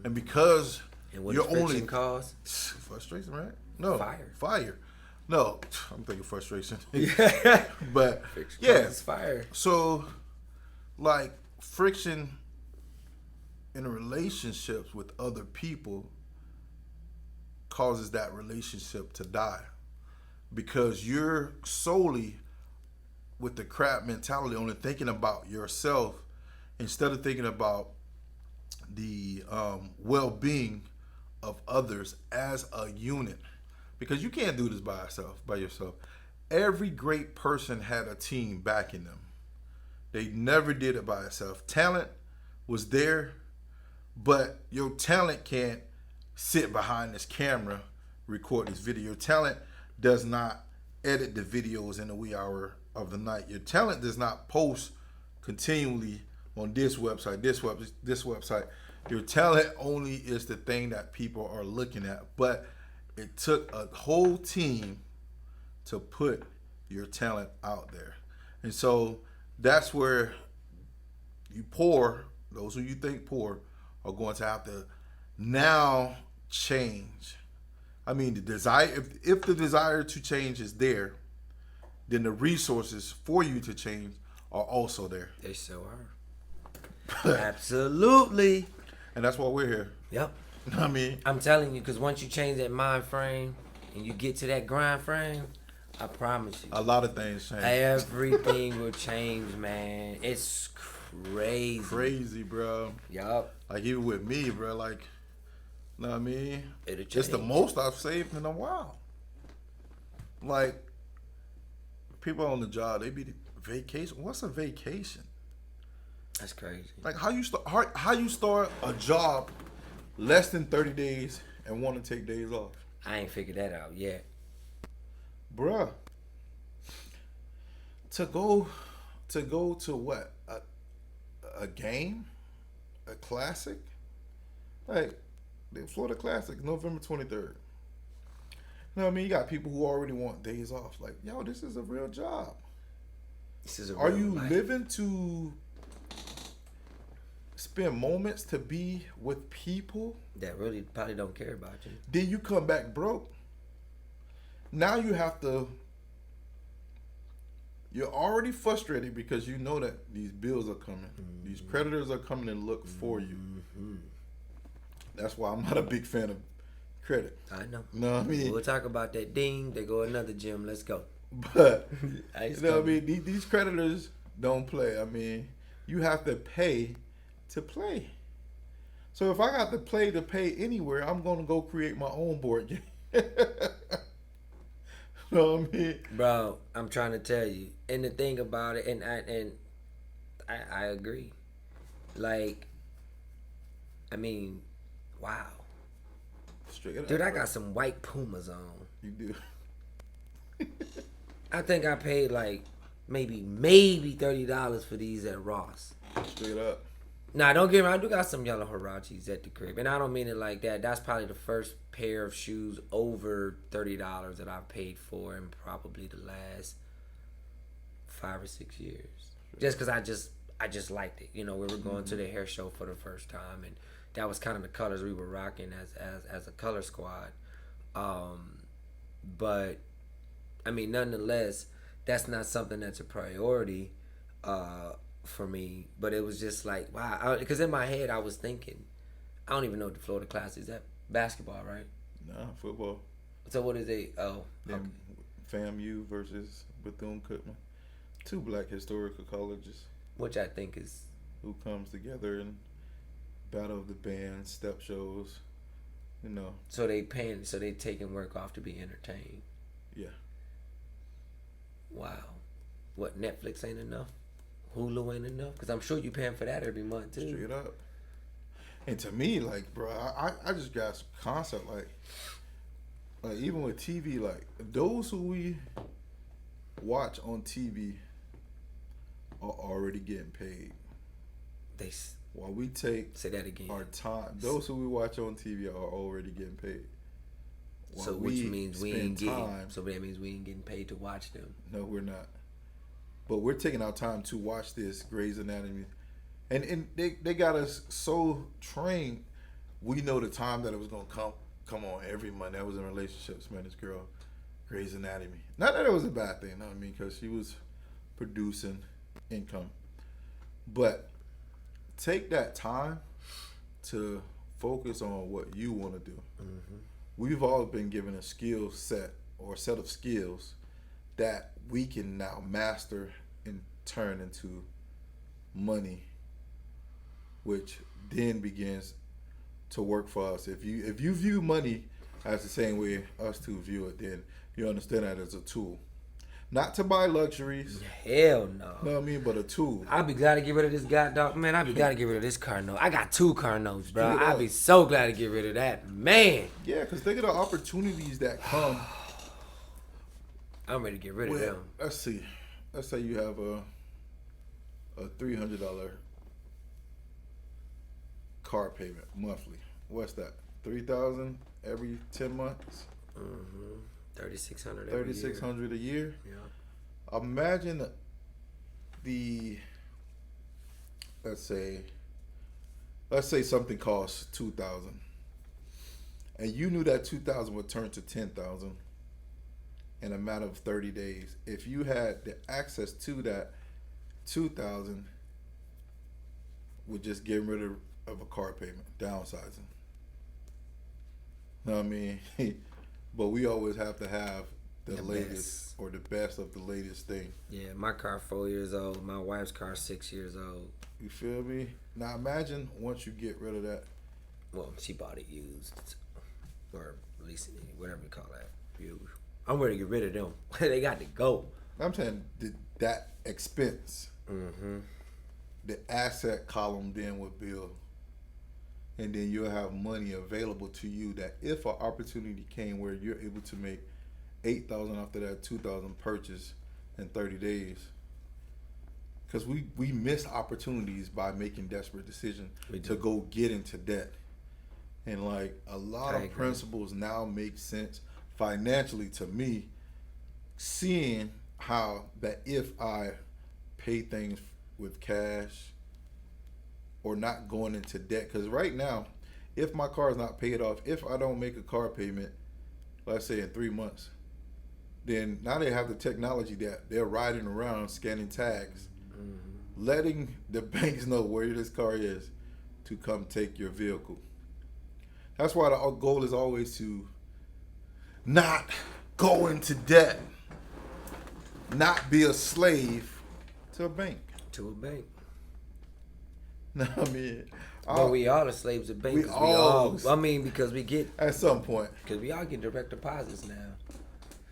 and because you're only cause frustration, right? No, fire. No, I'm thinking frustration. Yeah, but friction causes fire. So, like friction in relationships with other people causes that relationship to die because you're solely with the crab mentality, only thinking about yourself instead of thinking about the well-being of others as a unit, because you can't do this by yourself. Every great person had a team backing them. They never did it by itself. Talent was there, but your talent can't sit behind this camera, record this video. Your talent does not edit the videos in the wee hour of the night. Your talent does not post continually on this website. Your talent only is the thing that people are looking at. But it took a whole team to put your talent out there. And so that's where those who you think poor are going to have to now change. I mean, the desire, if the desire to change is there, then the resources for you to change are also there. They so are. Absolutely. And that's why we're here. Yep. I mean, I'm telling you, because once you change that mind frame and you get to that grind frame, I promise you, a lot of things change. Everything will change, man. It's crazy, bro. Yup. Like even with me, bro, like, you know what I mean? It'll change. It's the most I've saved in a while. Like, people on the job, they be vacation. What's a vacation? That's crazy. Like how you start a job less than 30 days and want to take days off? I ain't figured that out yet. Bruh. To go to what? A game? A classic? Like the Florida Classic, November 23rd. You know what I mean? You got people who already want days off. Like, yo, this is a real job. This is a Are real you life. living to spend moments to be with people that really probably don't care about you? Then you come back broke. Now you have to you're already frustrated because you know that these bills are coming. These creditors are coming and look for you. That's why I'm not a big fan of credit. I know. You know what I mean? We'll talk about that. Ding. They go another gym. Let's go. But you know what I mean? These creditors don't play. I mean, you have to pay to play. So if I got to pay anywhere, I'm gonna go create my own board game. You know what I mean? Bro, I'm trying to tell you. And the thing about it, and I agree. Like, I mean, wow. Straight up. Dude, I got some white Pumas on. You do. I think I paid like maybe $30 for these at Ross. Straight up. Nah, don't get me wrong. I do got some yellow Huaraches at the crib, and I don't mean it like that. That's probably the first pair of shoes over $30 that I've paid for in probably the last 5 or 6 years. Just because I just liked it. You know, we were going to the hair show for the first time, and that was kind of the colors we were rocking as a color squad. But I mean, nonetheless, that's not something that's a priority for me. But it was just like, wow. Because in my head, I was thinking, I don't even know what the Florida Class is. That basketball, right? Nah, football. So what is it? Oh, okay. FAMU versus Bethune-Cookman. 2 black historical colleges. Which I think is... Who comes together in battle of the bands, step shows, you know. So they taking work off to be entertained. Yeah. Wow. What, Netflix ain't enough? Hulu ain't enough? Because I'm sure you paying for that every month too. Straight up. And to me, like, bro, I just got some concept, like even with TV, like those who we watch on TV are already getting paid. While we take say that again. Our time, those who we watch on TV are already getting paid. So which means we ain't getting. So that means we ain't getting paid to watch them. No, we're not. But we're taking our time to watch this Grey's Anatomy, and they got us so trained. We know the time that it was gonna come on every month. That was in relationships, man. This girl, Grey's Anatomy. Not that it was a bad thing, I mean, because she was producing income, but take that time to focus on what you want to do. Mm-hmm. We've all been given a skill set or a set of skills that we can now master and turn into money, which then begins to work for us. If you view money as the same way us two view it, then you understand that as a tool. Not to buy luxuries. Hell no. You know what I mean? But a tool. I'd be glad to get rid of this dog. Man, I'd be glad to get rid of this car note. I got 2 car notes, bro. I'd be so glad to get rid of that. Man. Yeah, because think of the opportunities that come. I'm ready to get rid of them. Let's see. Let's say you have a $300 car payment monthly. What's that? $3,000 every 10 months? Mm-hmm. $3,600 $3,600 a year. Yeah. Imagine let's say something costs $2,000, and you knew that $2,000 would turn to $10,000 in a matter of 30 days. If you had the access to that $2,000, with just getting rid of a car payment, downsizing. You know what I mean? But we always have to have the latest or the best of the latest thing. Yeah, my car 4 years old. My wife's car 6 years old. You feel me? Now imagine once you get rid of that. Well, she bought it used, or leasing it, whatever you call that. I'm ready to get rid of them. They got to go. I'm saying that expense, the asset column then would build. And then you'll have money available to you that if an opportunity came where you're able to make $8,000 after that $2,000 purchase in 30 days. Because we miss opportunities by making desperate decisions to go get into debt. And like a lot of principles now make sense financially to me, seeing how that if I pay things with cash or not going into debt. Because right now, if my car is not paid off, if I don't make a car payment, let's say in 3 months, then now they have the technology that they're riding around scanning tags, letting the banks know where this car is to come take your vehicle. That's why the goal is always to not go into debt, not be a slave to a bank. To a bank. No, I mean, But we are the slaves of banks. we all- I mean, because we get, at some point. because we all get direct deposits now.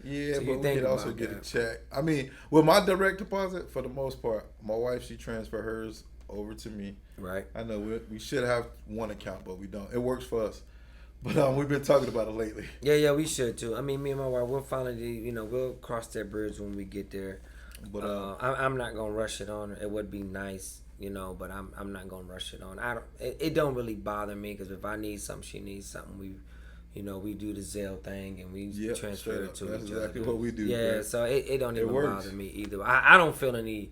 Yeah, So you but we think could also about get a that. check. I mean, with my direct deposit, for the most part, my wife, she transferred hers over to me. Right. I know we should have one account, but we don't. It works for us. But we've been talking about it lately. Yeah, we should too. I mean, me and my wife, we'll finally, we'll cross that bridge when we get there. But I'm not gonna rush it on her. It would be nice, but I'm not gonna rush it on. It don't really bother me because if I need something, she needs something. We do the Zelle thing and we Yep, transfer straight it up. to That's each exactly other. what we do, Yeah, bro. so it don't It even works. bother me either. I don't feel any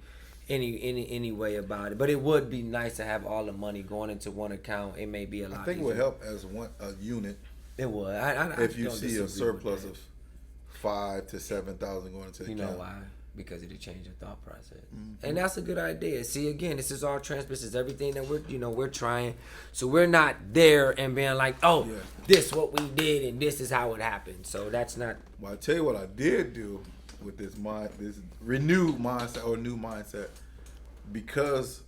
way about it. But it would be nice to have all the money going into one account. It may be a lot. I think it easier. would help as a unit It would. if you don't see disagree a with surplus that. of 5,000 to 7,000 going into the You know account. why? Because it'll change your thought process, Mm-hmm. and that's a good idea. See, again, this is all transparency. This is everything that we're trying. So we're not there and being like, oh, Yeah. this what we did and this is how it happened. So that's not. Well, I tell you what I did do with this renewed mindset or new mindset, because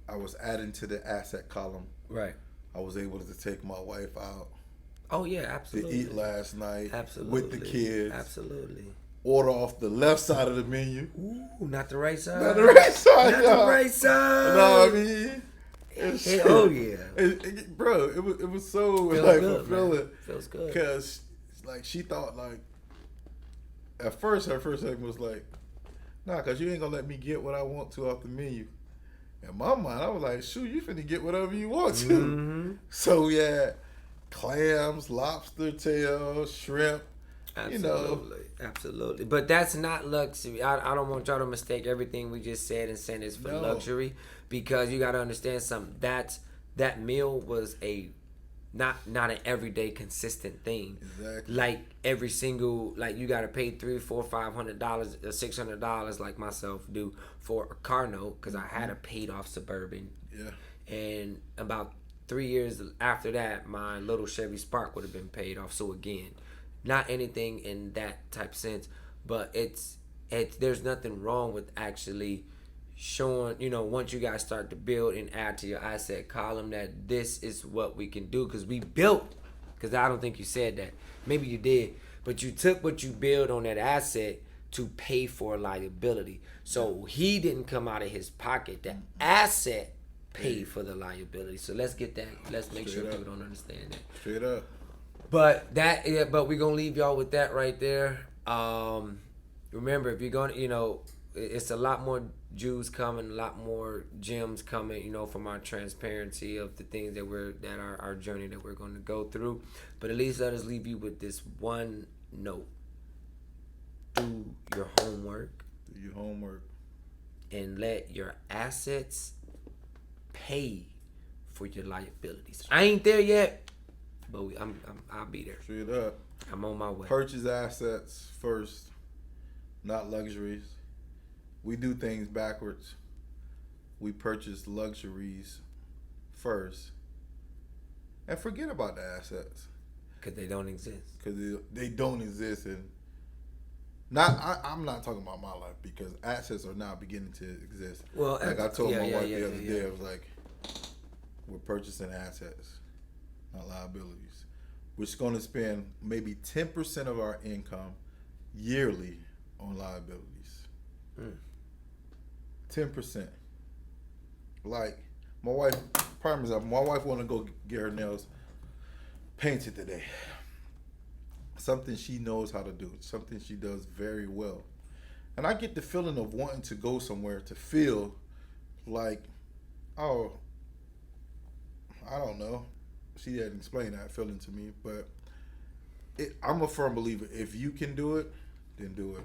I was adding to the asset column. Right. I was able to take my wife out Oh yeah, to absolutely. eat last night Absolutely. with the kids. Absolutely. Order off the left side of the menu, Ooh, not the right side. not the right side. Not y'all. the right side. No, I mean, it's, Oh yeah. bro, it was so Feels like good, fulfilling. man. Feels good. Because like she thought like at first her first segment was like, nah, cause you ain't gonna let me get what I want to off the menu. In my mind, I was like, shoot, you finna get whatever you want to. Mm-hmm. So we had clams, lobster tail, shrimp. Absolutely, absolutely. But that's not luxury. I don't want y'all to mistake everything we just said and saying it's for No. luxury, because you got to understand something. That meal was not an everyday consistent thing. Exactly. Like every single, like you got to pay $300, $400, $500, $600 like myself do for a car note because I had a paid off Suburban. Yeah. And about 3 years after that, my little Chevy Spark would have been paid off. So again, not anything in that type of sense, but it's there's nothing wrong with actually showing, once you guys start to build and add to your asset column, that this is what we can do, because we built, because I don't think you said that, maybe you did, but you took what you build on that asset to pay for a liability. So he didn't come out of his pocket. The asset paid for the liability. So let's get that. Let's make sure Straight up. people don't understand that. Straight up. But we're gonna leave y'all with that right there. Remember, if you're gonna, it's a lot more Jews coming, a lot more gems coming, from our transparency of the things that are our journey that we're gonna go through. But at least let us leave you with this one note: do your homework Do your homework. and let your assets pay for your liabilities. I ain't there yet. But I'll be there. Straight up. I'm on my way. Purchase assets first, not luxuries. We do things backwards. We purchase luxuries first and forget about the assets Because they don't exist. because they don't exist. And I'm not talking about my life, because assets are now beginning to exist. Well, like I told my wife the other yeah. day, I was like, we're purchasing assets, not liabilities. We're going to spend maybe 10% of our income yearly on liabilities. 10%. Like, my wife, prime example, my wife want to go get her nails painted today. Something she knows how to do. Something she does very well. And I get the feeling of wanting to go somewhere to feel like, oh, I don't know. She hadn't explained that feeling to me, but I'm a firm believer. If you can do it, then do it.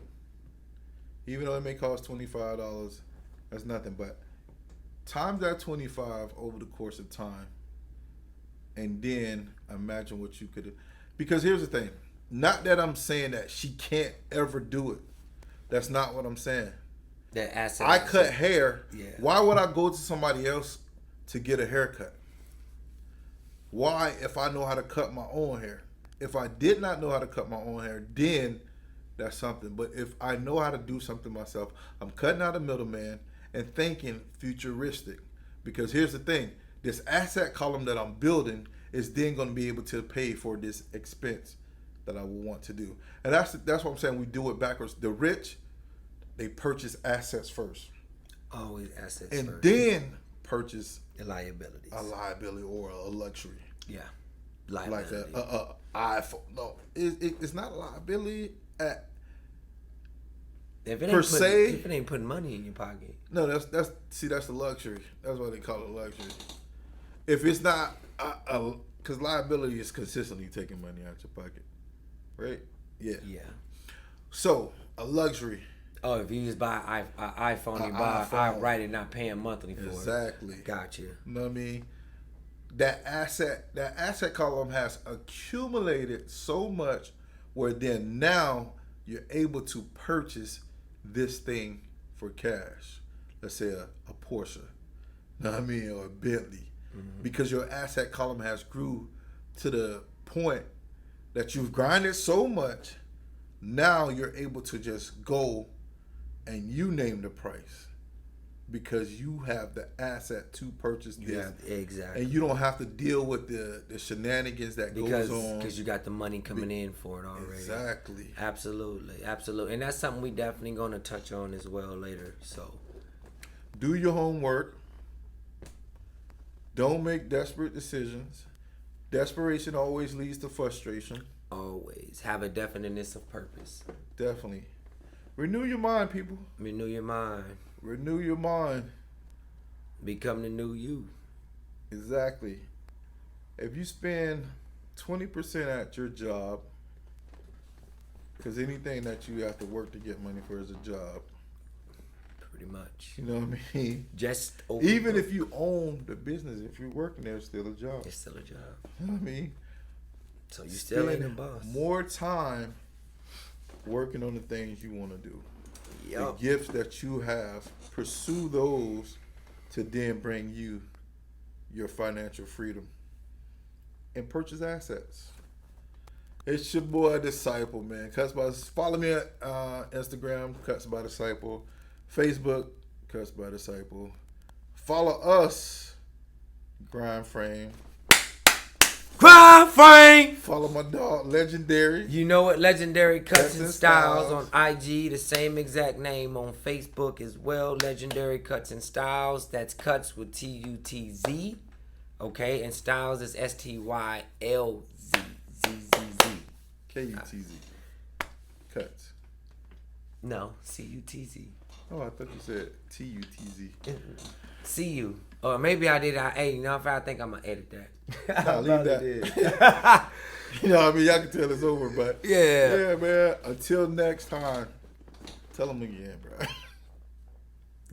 Even though it may cost $25, that's nothing. But times that 25 over the course of time, and then imagine what you could do. Because here's the thing: not that I'm saying that she can't ever do it. That's not what I'm saying. That asset. I cut hair. Yeah. Why would I go to somebody else to get a haircut? Why, if I know how to cut my own hair? If I did not know how to cut my own hair, then that's something. But if I know how to do something myself, I'm cutting out a middleman and thinking futuristic. Because here's the thing. This asset column that I'm building is then going to be able to pay for this expense that I will want to do. And that's what I'm saying. We do it backwards. The rich, they purchase assets first. Always assets and first. then purchase The liabilities. a liability or a luxury. Yeah. Like Liability. a iPhone. No, it's not a liability at if it per ain't se. if it ain't putting money in your pocket. No, that's the luxury. That's why they call it luxury. If it's not because liability is consistently taking money out your pocket, right? Yeah. Yeah. So a luxury. Oh, if you just buy an iPhone, you buy outright and not paying monthly for it. Exactly. Gotcha. You know what I mean? That asset column has accumulated so much where then now you're able to purchase this thing for cash. Let's say a Porsche, you know what I mean, or a Bentley, because your asset column has grew to the point that you've grinded so much. Now you're able to just go and you name the price because you have the asset to purchase this. Yeah, exactly. And you don't have to deal with the shenanigans that goes on. Because you got the money coming in for it already. Exactly. Absolutely. And that's something we definitely going to touch on as well later. So, do your homework. Don't make desperate decisions. Desperation always leads to frustration. Always. Have a definiteness of purpose. Definitely. Renew your mind, people. Renew your mind. Renew your mind. Become the new you. Exactly. If you spend 20% at your job, because anything that you have to work to get money for is a job. Pretty much. You know what I mean? Just even if you own the business, if you're working there, it's still a job. It's still a job. You know what I mean? So you still ain't a Spend boss. more time working on the things you want to do. Yep. The gifts that you have, pursue those to then bring you your financial freedom and purchase assets. It's your boy Disciple, man. Follow me at Instagram, Cuts by Disciple, Facebook, Cuts by Disciple. Follow us, Grind Frame. Follow my dog, Legendary. You know what? Legendary Cuts and Styles Styles on IG. The same exact name on Facebook as well. Legendary Cuts and Styles. That's Cuts with T-U-T-Z. Okay? And Styles is S-T-Y-L-Z. Z-Z-Z. K-U-T-Z. Cuts. No. C-U-T-Z. Oh, I thought you said T-U-T-Z. See you. Or maybe I did. Hey, you know, if I think I'm going to edit that. Nah, leave that. You know what I mean? Y'all can tell it's over, but Yeah, man. Until next time, tell them again, bro.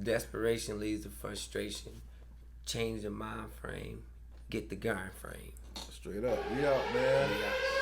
Desperation leads to frustration. Change the mind frame. Get the grind frame. Straight up. We out, man. We out.